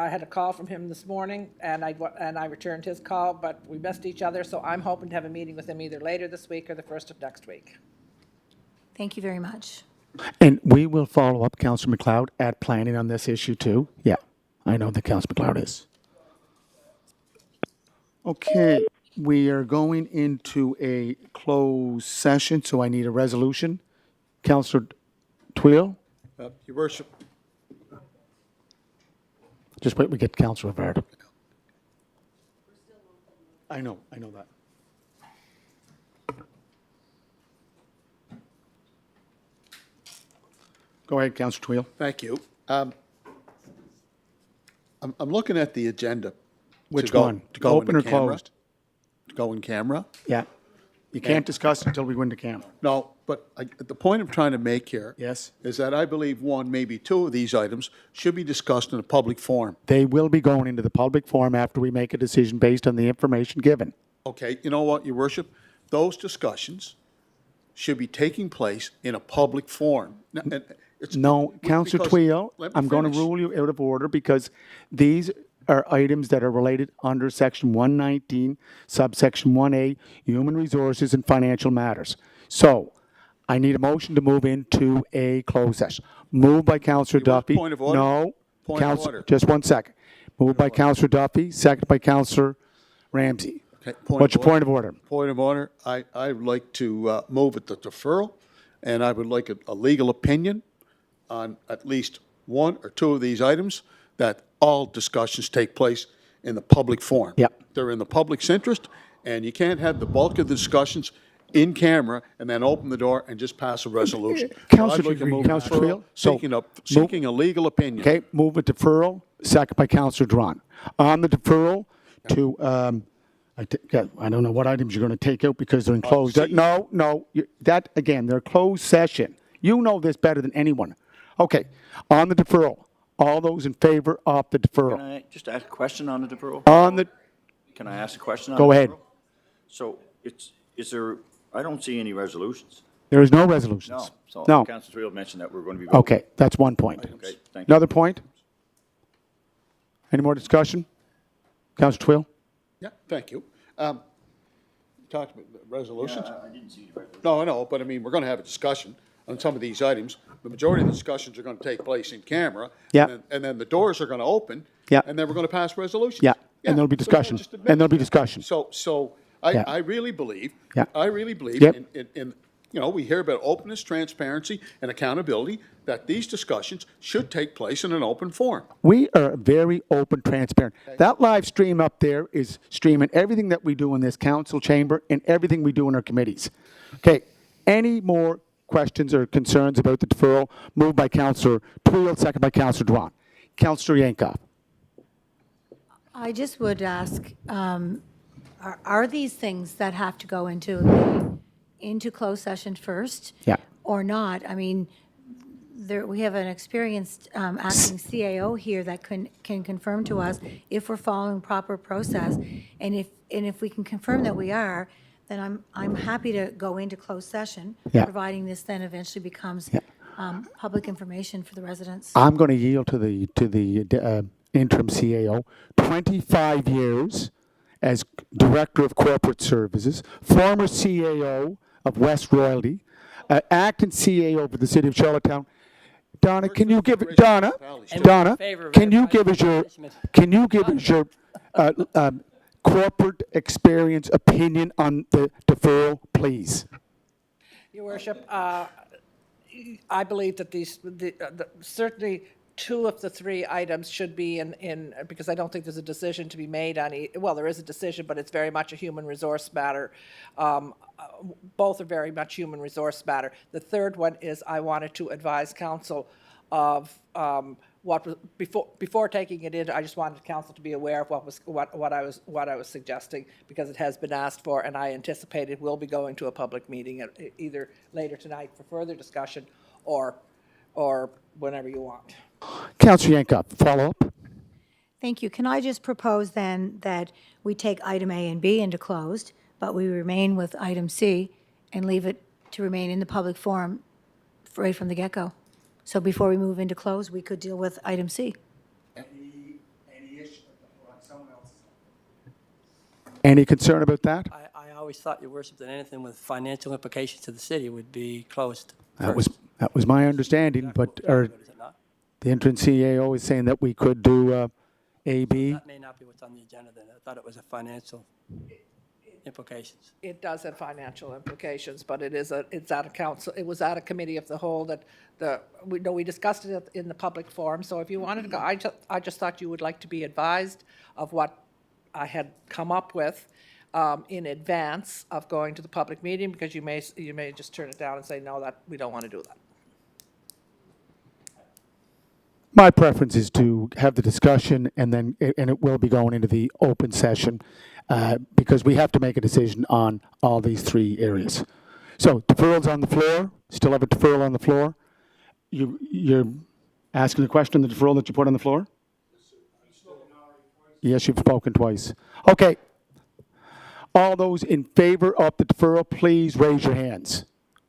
had a call from him this morning, and I returned his call, but we missed each other, so I'm hoping to have a meeting with him either later this week or the first of next week. Thank you very much. And we will follow up, Counselor McLeod, at planning on this issue too. Yeah, I know that Counselor McLeod is. Okay, we are going into a closed session, so I need a resolution. Counselor Tweel, Your worship, just wait, we get Counselor Rivard. I know that. Go ahead, Counselor Tweel. thank you. I'm looking at the agenda. Which go- one? To go Open into or camera. closed? To go in camera? Yeah. You can't discuss until we go into camera. No, but the point I'm trying to make here. Yes. Is that I believe one, maybe two of these items should be discussed in a public forum. They will be going into the public forum after we make a decision based on the information given. Okay, you know what, your worship? Those discussions should be taking place in a public forum. No, Counselor Tweel, Let me I'm going to finish. rule you out of order because these are items that are related under Section 119, subsection 1A, Human Resources and Financial Matters. So I need a motion to move into a closed session. Moved by Counselor You want Duffy. point of order? No. Point of Counselor- order. Just one second. Moved by Counselor Duffy, second by Counselor Ramsey. Okay, point What's of your point of order? Point of order, I would like to move at the deferral, and I would like a legal opinion on at least one or two of these items, that all discussions take place in the public forum. Yep. They're in the public's interest, and you can't have the bulk of the discussions in camera and then open the door and just pass a resolution. So I'd Counselor- like to move Counselor deferral, Tweel, so seeking a legal opinion. Okay, move a deferral, second by Counselor Drawn. On the deferral to, I don't know what items you're going to take out because they're in closed. see. No, that, again, they're closed session. You know this better than anyone. Okay, on the deferral, all those in favor of the Can deferral? I just ask a question on the deferral? On the, Can I ask a question on Go the ahead. deferral? So is there, I don't see any resolutions. there is no resolutions. No. So No. Councilor Tweel mentioned that we're going to be voting. Okay, that's one point. Okay, thank you. Another point? Any more discussion? Counselor Tweel? Yeah, thank you. Talked about resolutions? I didn't see the resolution. No, I know, but I mean, we're going to have a discussion on some of these items. The majority of the discussions are going to take place in camera. Yeah. And then the doors are going to open. Yeah. And then we're going to pass resolutions. Yeah, and there'll be so discussion. just admit And there'll be that. discussion. So Yeah. I really believe, Yeah. Yep. in, we hear about openness, transparency, and accountability, that these discussions should take place in an open forum. We are very open, transparent. That live stream up there is streaming everything that we do in this council chamber and everything we do in our committees. Okay, any more questions or concerns about the deferral? Moved by Councillor Tweel, second by Councillor Dwan. Councillor Yankoff. I just would ask, are these things that have to go into closed session first? Yeah. Or not? I mean, we have an experienced acting CAO here that can confirm to us if we're following proper process. And if we can confirm that we are, then I'm happy to go into closed session, Yeah. providing this then eventually becomes public information for the residents. I'm going to yield to the interim CAO. 25 years as Director of Corporate Services, former CAO of West Royalty, acting CAO for the City of Charlottetown, Donna, can you give, Federation Donna, Municipalities, And too. we're in Donna, favor of can you enterprise give us your, management. can you give us your corporate experience opinion on the deferral, please? Your worship, I believe that certainly two of the three items should be because I don't think there's a decision to be made on, well, there is a decision, but it's very much a human resource matter. Both are very much human resource matter. The third one is I wanted to advise council of before taking it in, I just wanted council to be aware of what I was suggesting, because it has been asked for, and I anticipate it will be going to a public meeting either later tonight for further discussion or whenever you want. Councillor Yankoff, follow up? Thank you. Can I just propose then that we take item A and B into closed, but we remain with item C and leave it to remain in the public forum right from the get-go? So before we move into close, we could deal with item C. Any concern about that? I always thought, your worship, that anything with financial implications to the city would be closed That was, first. that was my understanding, but, or Is it not? the interim CEO is saying that we could do A, B. That may not be what's on the agenda then. I thought it was a financial implications. It does have financial implications, but it's at a council, it was at a committee of the whole that we discussed it in the public forum, so if you wanted to go, I just thought you would like to be advised of what I had come up with in advance of going to the public meeting, because you may just turn it down and say, no, that, we don't want to do that. My preference is to have the discussion and then, and it will be going into the open session because we have to make a decision on all these three areas. So deferral's on the floor, still have a deferral on the floor. You're asking the question, the deferral that you put on the floor? Yes, you've spoken twice. Okay. All those in favor of the deferral, please raise your hands.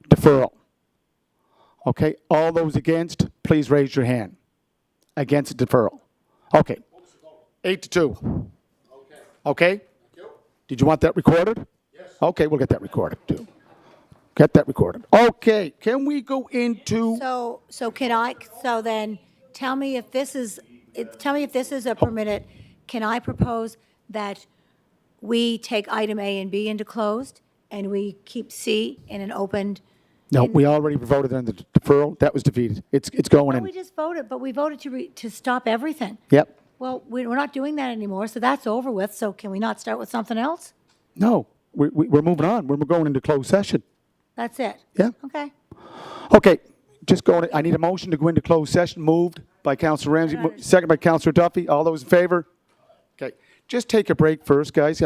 Deferral. Okay. All those against, please raise your hand. Against deferral. Okay. 8-2. Okay? Did you want that recorded? Yes. Okay, we'll get that recorded too. Get that recorded. Okay, can we go into, So then, tell me if this is a permitted, can I propose that we take item A and B into closed, and we keep C in an opened? no, we already voted on the deferral. That was defeated. It's going No, we in. just voted, but we voted to stop everything. Yep. Well, we're not doing that anymore, so that's over with, so can we not start with something else? No, we're moving on. We're going into closed session. That's it? Yeah. Okay. Okay, just going, I need a motion to go into closed session. Moved by Councillor Ramsey, second by Councillor Duffy. All those in favor? Okay, just take a break first, guys.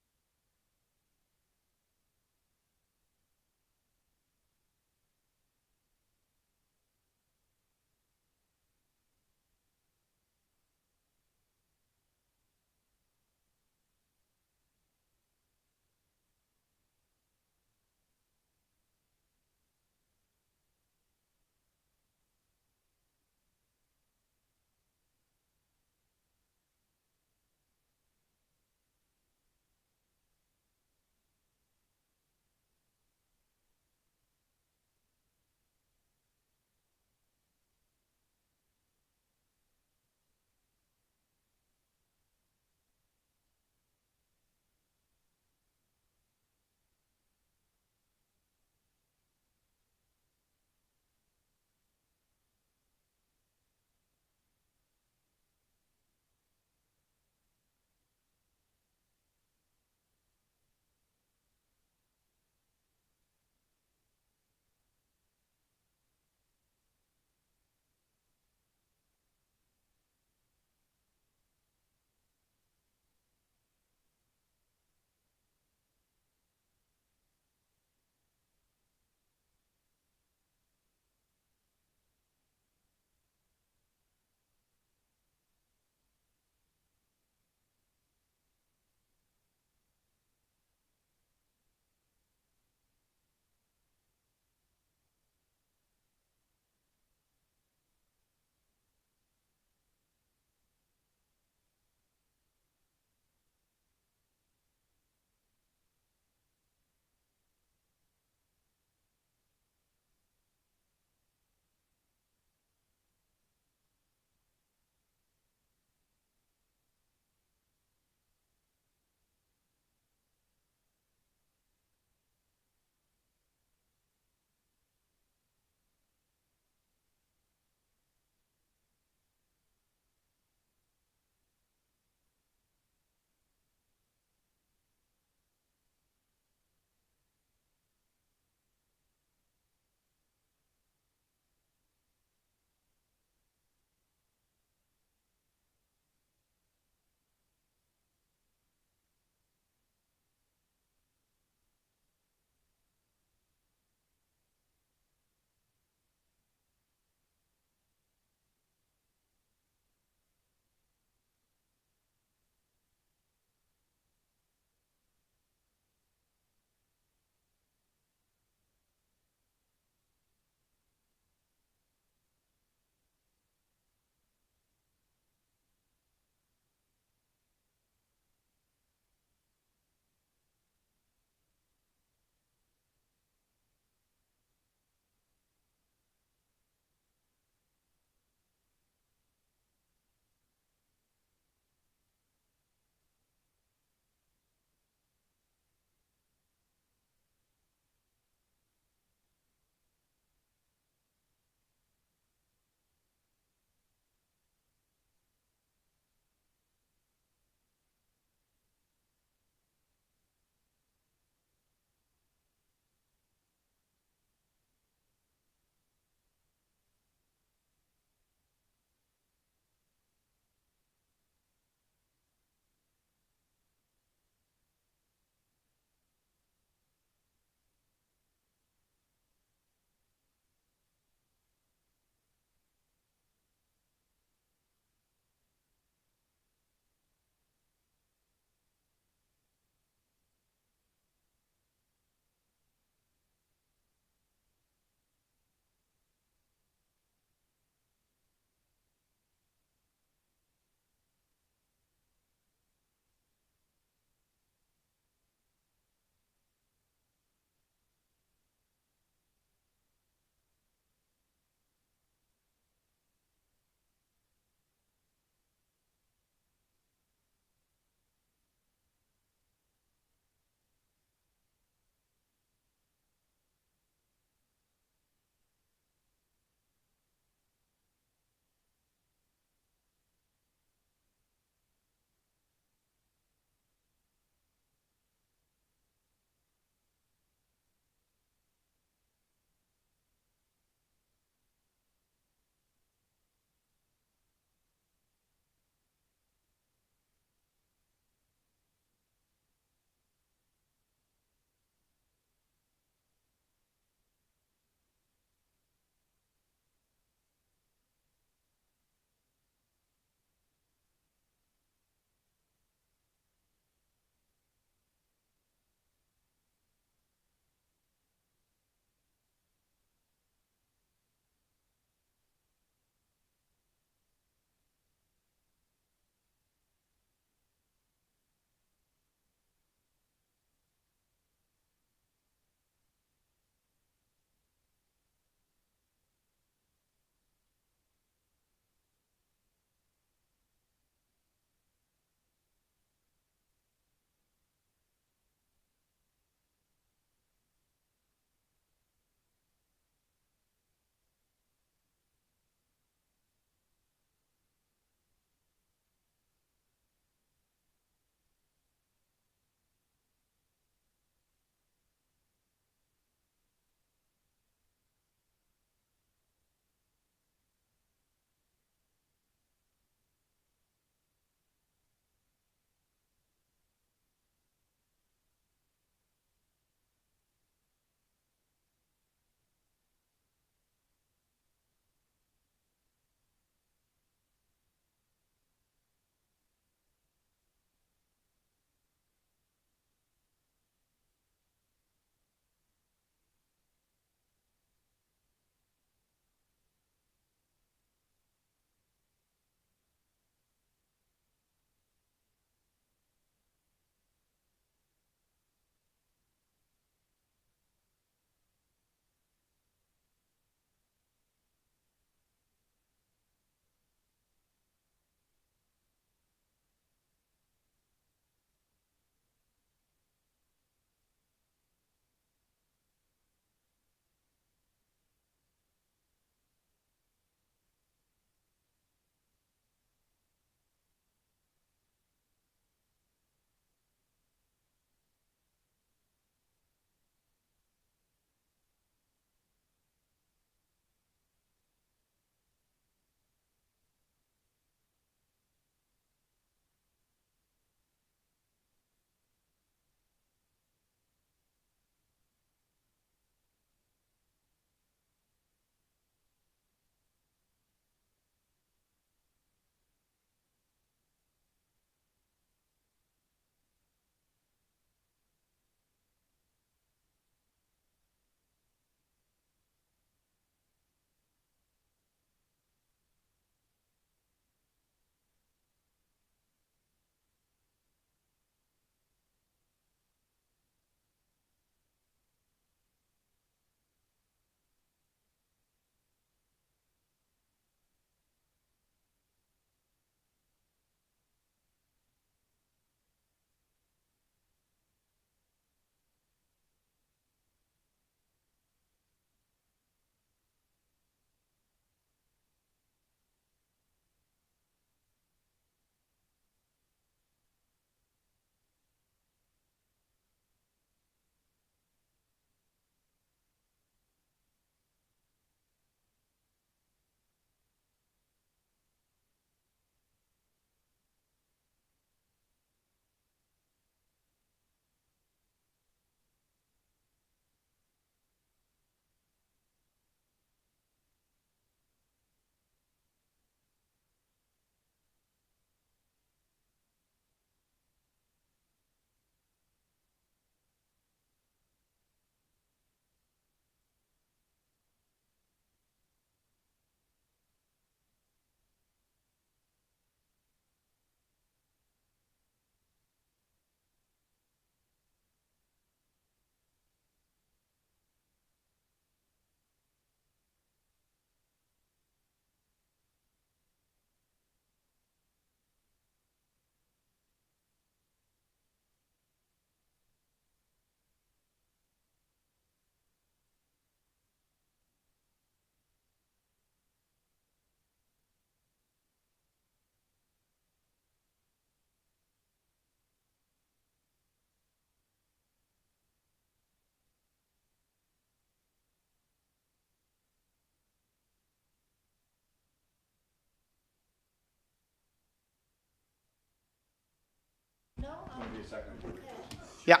Yeah.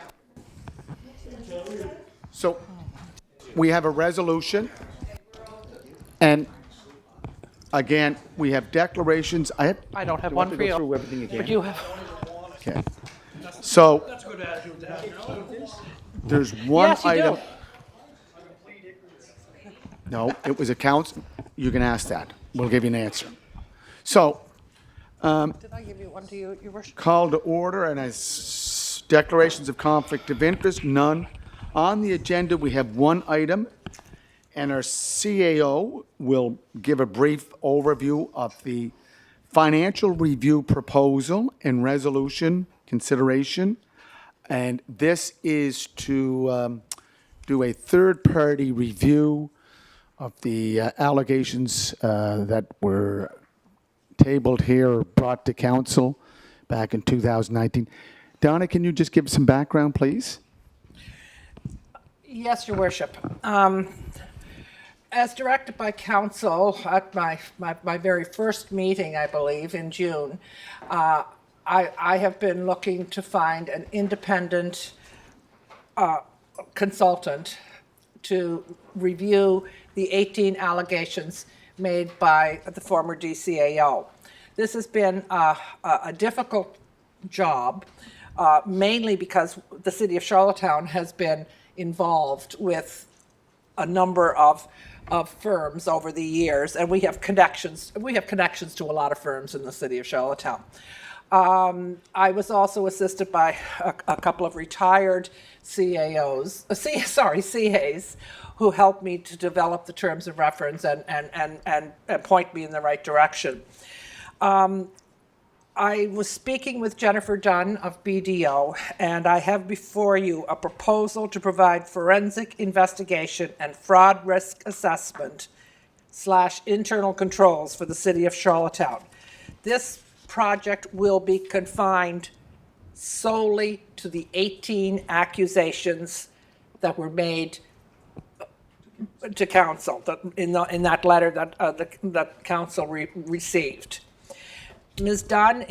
So we have a resolution. And again, we have declarations. I don't have do I one have to for go you. through everything again? But you have, Okay. So there's one yes, you item. do. No, it was a council. You can ask that. We'll give you an answer. So Did I give you one to you, Your Worship? call to order and as declarations of conflict of interest, none. On the agenda, we have one item, and our CAO will give a brief overview of the financial review proposal and resolution consideration. And this is to do a third-party review of the allegations that were tabled here or brought to council back in 2019. Donna, can you just give some background, please? Yes, Your Worship. As directed by council at my very first meeting, I believe, in June, I have been looking to find an independent consultant to review the 18 allegations made by the former DCAO. This has been a difficult job, mainly because the city of Charlottetown has been involved with a number of firms over the years, and we have connections. We have connections to a lot of firms in the city of Charlottetown. I was also assisted by a couple of retired CAs, who helped me to develop the terms of reference and point me in the right direction. I was speaking with Jennifer Dunn of BDO, and I have before you a proposal to provide forensic investigation and fraud risk assessment / internal controls for the city of Charlottetown. This project will be confined solely to the 18 accusations that were made to council in that letter that council received. Ms. Dunn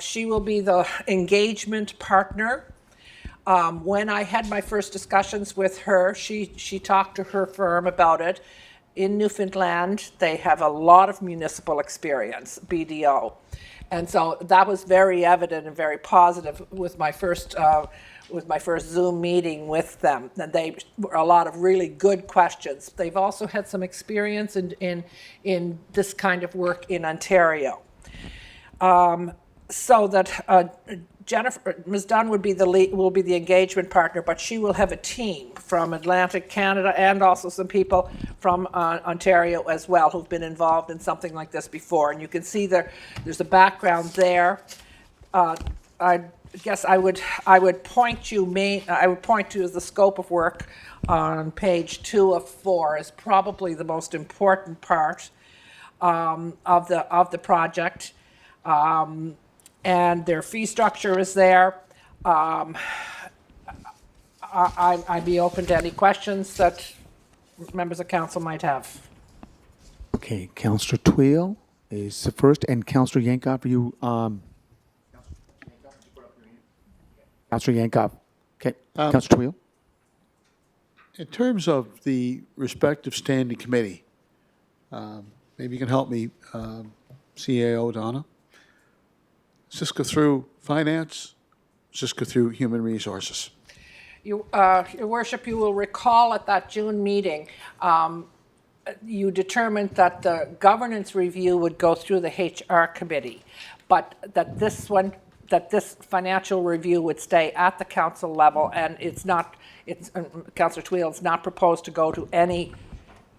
she will be the engagement partner. When I had my first discussions with her, she talked to her firm about it. In Newfoundland, they have a lot of municipal experience, BDO. And so that was very evident and very positive with my first Zoom meeting with them. And they were a lot of really good questions. They've also had some experience in this kind of work in Ontario. So that Ms. Dunn will be the engagement partner, but she will have a team from Atlantic Canada and also some people from Ontario as well who've been involved in something like this before. And you can see there's a background there. I guess I would point to the scope of work on page 2 of 4 is probably the most important part of the project. And their fee structure is there. I'd be open to any questions that members of council might have. Okay, Councillor Tweel is the first, and Councillor Yankoff, are you, Councillor Yankoff. Okay, Councillor Tweel? In terms of the respective standing committee, maybe you can help me, CAO Donna. Does this go through finance? Does this go through human resources? Your Worship, you will recall at that June meeting, you determined that the governance review would go through the HR committee, but that this financial review would stay at the council level, and Councillor Tweel, it's not proposed to go to any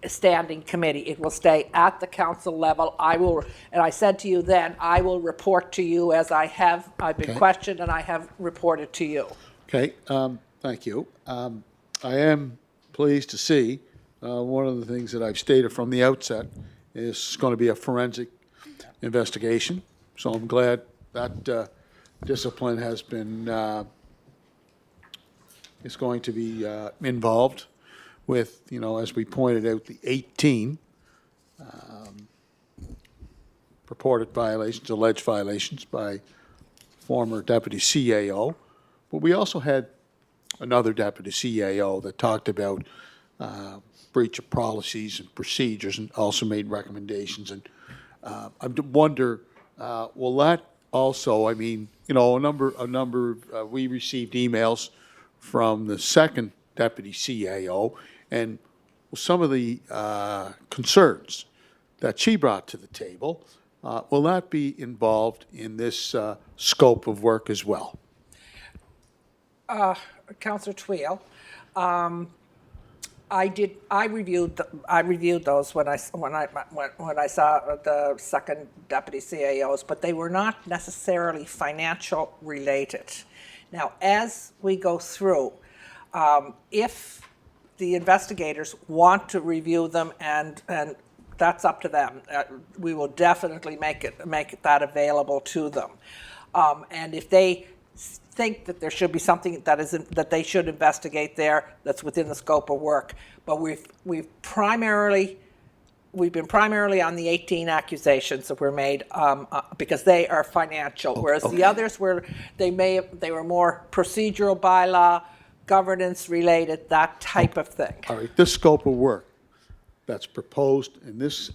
standing committee. It will stay at the council level. And I said to you then, I will report to you as I've been Okay. questioned and I have reported to you. Okay, thank you. I am pleased to see, one of the things that I've stated from the outset is going to be a forensic investigation. So I'm glad that discipline has been, is going to be involved with, as we pointed out, the 18 purported violations, alleged violations by former deputy CAO, but we also had another deputy CAO that talked about breach of policies and procedures and also made recommendations. And I wonder, will that also, I mean, you know, we received emails from the second deputy CAO, and some of the concerns that she brought to the table, will that be involved in this scope of work as well? Councillor Twill, I reviewed those when I saw the second deputy CAOs, but they were not necessarily financial related. Now, as we go through, if the investigators want to review them, and that's up to them, we will definitely make that available to them. And if they think that there should be something that they should investigate there that's within the scope of work, but we've been primarily on the 18 accusations that were made because they are financial, whereas the others were they were more procedural bylaw, governance related, that type of thing. All right, this scope of work that's proposed in this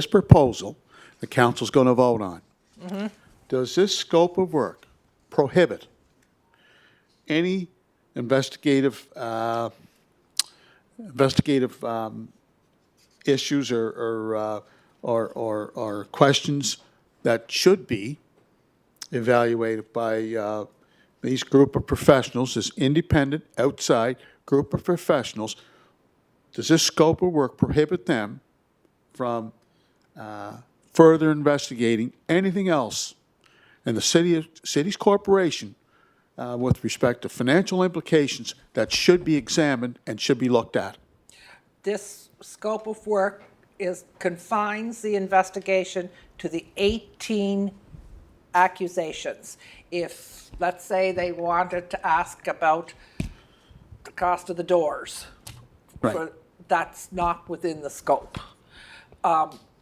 proposal, the council's going to vote on. Mm-hmm. Does this scope of work prohibit any investigative issues or questions that should be evaluated by these group of professionals, this independent, outside group of professionals? Does this scope of work prohibit them from further investigating anything else in the city's corporation with respect to financial implications that should be examined and should be looked at? This scope of work confines the investigation to the 18 accusations. If, let's say, they wanted to ask about the cost of the doors, Right. that's not within the scope.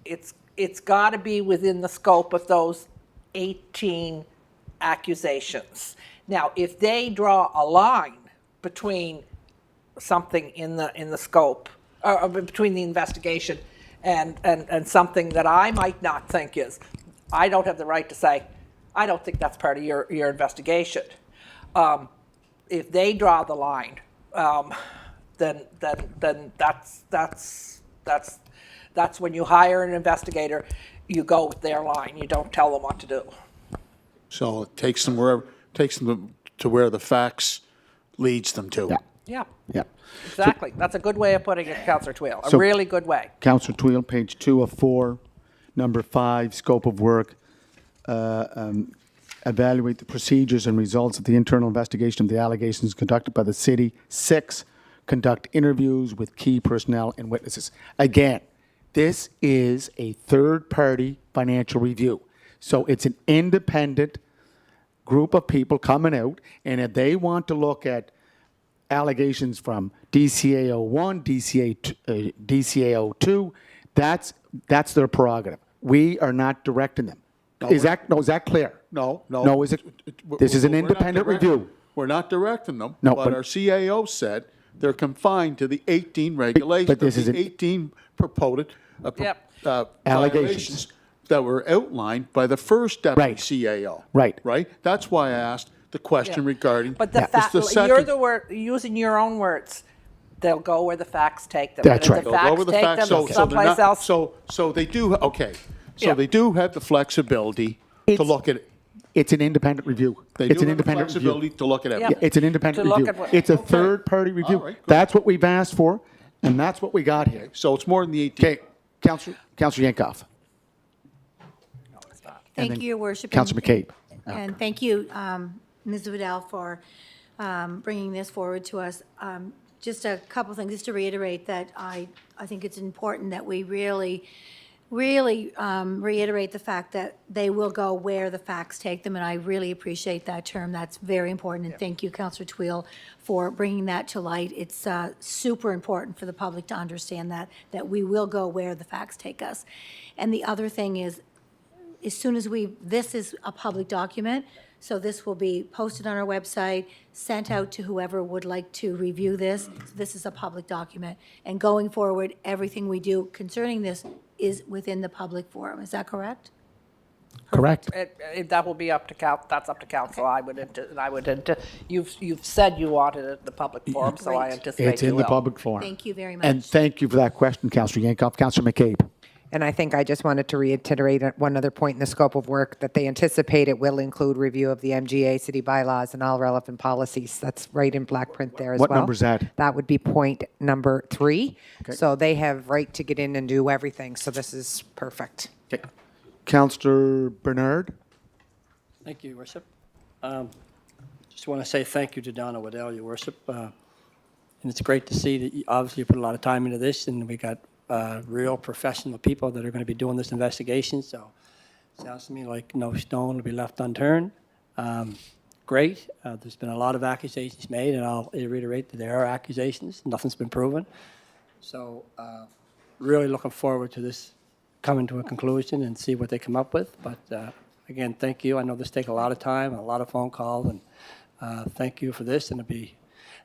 It's got to be within the scope of those 18 accusations. Now, if they draw a line between something in the scope, or between the investigation and something that I might not think is, I don't have the right to say, I don't think that's part of your investigation. If they draw the line, then that's when you hire an investigator, you go with their line. You don't tell them what to do. So it takes them to where the facts leads them to. Yeah, Yeah. exactly. That's a good way of putting it, Councillor Twill. A So- really good way. Councillor Twill, page 2 of 4, number 5, scope of work. Evaluate the procedures and results of the internal investigation of the allegations conducted by the city. 6, conduct interviews with key personnel and witnesses. Again, this is a third-party financial review. So it's an independent group of people coming out, and if they want to look at allegations from DCAO 1, DCAO 2, that's their prerogative. We are not directing them. Is that clear? No. No, is it? This is an We're not independent review. We're not directing them. No, But but- our CAO said they're confined to the 18 regulations, but this is the an- 18 purported Yep. Allegations. violations that were outlined by the first deputy Right. CAO. Right. Right? That's why I asked the question regarding. But the it's fact, the you're second- the word, using your own words, they'll go where the facts take them. That's And right. if the They'll go facts with the take facts, them so they're someplace not, else. so they do, okay. So Yeah. they do have the flexibility to It's- look at it. It's an independent review. They It's do an have the independent review. flexibility to look at Yeah. everything. It's an independent To look review. at what- It's a Okay. third-party review. All right, good. That's what we've asked for, and that's what we got here. So it's more than the 18. Okay, Councillor Yankoff. Thank then you, Your Worship. Councillor McCabe. And thank you, Ms. Vidal, for bringing this forward to us. Just a couple things, just to reiterate that I think it's important that we really reiterate the fact that they will go where the facts take them, and I really appreciate that term. That's very important, and thank you, Councillor Twill, for bringing that to light. It's super important for the public to understand that we will go where the facts take us. And the other thing is, as soon as this is a public document, so this will be posted on our website, sent out to whoever would like to review this. This is a public document. And going forward, everything we do concerning this is within the public forum. Is that correct? Correct. That will be up to that's up to council. You've said you wanted it in the public forum, so I Great. anticipate It's you in the will. public forum. Thank you very And much. thank you for that question, Councillor Yankoff. Councillor McCabe. And I think I just wanted to reiterate one other point in the scope of work, that they anticipate it will include review of the MGA city bylaws and all relevant policies. That's right in black print there as well. What number is that? That would be point number 3. So they have right to get in and do everything. So this is perfect. Okay. Councillor Bernard. Thank you, Your Worship. Just want to say thank you to Donna Waddell, Your Worship. And it's great to see that you obviously put a lot of time into this, and we got real professional people that are going to be doing this investigation. So it sounds to me like no stone will be left unturned. Great. There's been a lot of accusations made, and I'll reiterate that there are accusations. Nothing's been proven. So really looking forward to this coming to a conclusion and see what they come up with. But again, thank you. I know this takes a lot of time, a lot of phone calls, and thank you for this.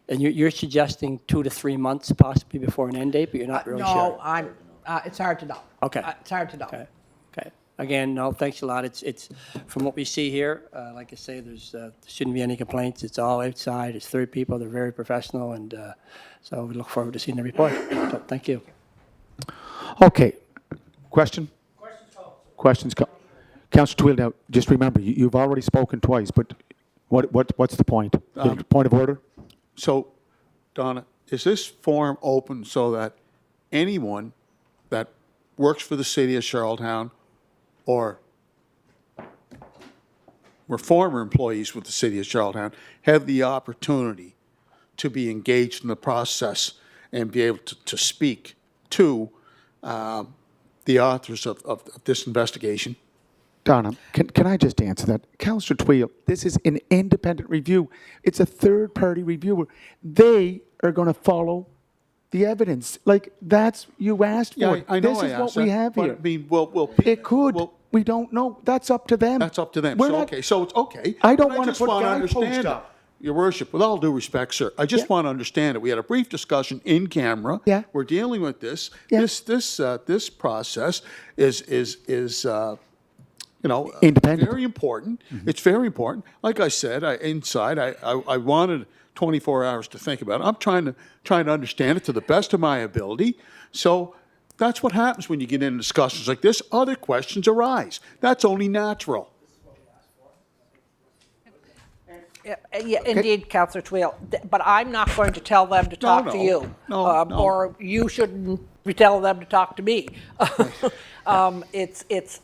And you're suggesting 2 to 3 months possibly before an end date, but you're not really sure. No, it's hard to know. Okay. It's hard to know. Okay. Okay. Again, no, thanks a lot. It's from what we see here. Like I say, there shouldn't be any complaints. It's all outside. It's 3 people. They're very professional, and so we look forward to seeing the report. So, thank you. Okay. Question? Questions? Councillor Twill, now, just remember, you've already spoken twice, but what's the point? Point of order? So, Donna, is this forum open so that anyone that works for the city of Charlottetown or were former employees with the city of Charlottetown have the opportunity to be engaged in the process and be able to speak to the authors of this investigation? Donna, can I just answer that? Councillor Twill, this is an independent review. It's a third-party reviewer. They are going to follow the evidence. Like, that's, you asked for Yeah, it. I know This I is asked what that, we have but here. I mean, will It could. well, We don't know. That's up to them. that's up to them. We're So, not- okay, so it's okay. I don't But wanna just put wanna guideposts understand it. up. Your worship, with all due respect, sir, I just Yeah. want to understand it. We had a brief discussion in camera. Yeah. We're dealing with this. Yeah. This process is Independent. very important. It's very important. Like I said, I wanted 24 hours to think about it. I'm trying to understand it to the best of my ability. So that's what happens when you get into discussions like this. Other questions arise. That's only natural. Yeah, indeed, Councillor Twill. But I'm not going to tell them to talk to no. you. No, no. Or you shouldn't be telling them to talk to me. It's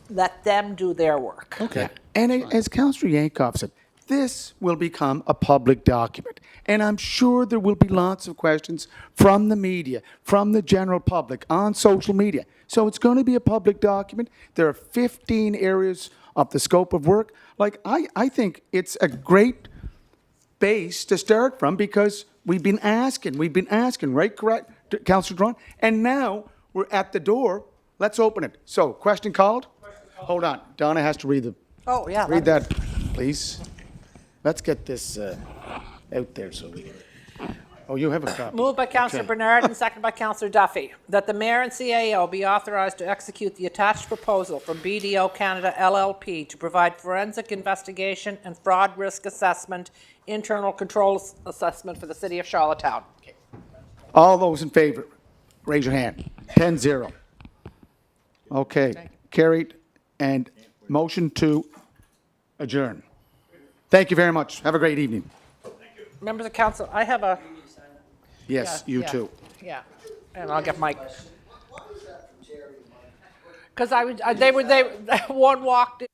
let them do their work. Okay. And as Councillor Yankoff said, this will become a public document. And I'm sure there will be lots of questions from the media, from the general public, on social media. So it's going to be a public document. There are 15 areas of the scope of work. Like, I think it's a great base to start from, because we've been asking, right, correct, Councillor Drawn? And now we're at the door. Let's open it. So, question called? Hold on. Donna has to read Oh, yeah. read that, please. Let's get this out there so we can. Oh, you have a copy. Moved by Councillor Okay. Bernard and seconded by Councillor Duffy, that the mayor and CAO be authorized to execute the attached proposal from BDO Canada LLP to provide forensic investigation and fraud risk assessment, internal control assessment for the city of Charlottetown. All those in favor, raise your hand. 10-0. Okay, carried. And motion to adjourn. Thank you very much. Have a great evening. Members of council, I have a, Yes, you yeah. too. yeah, and I'll get Mike. Because one walked in.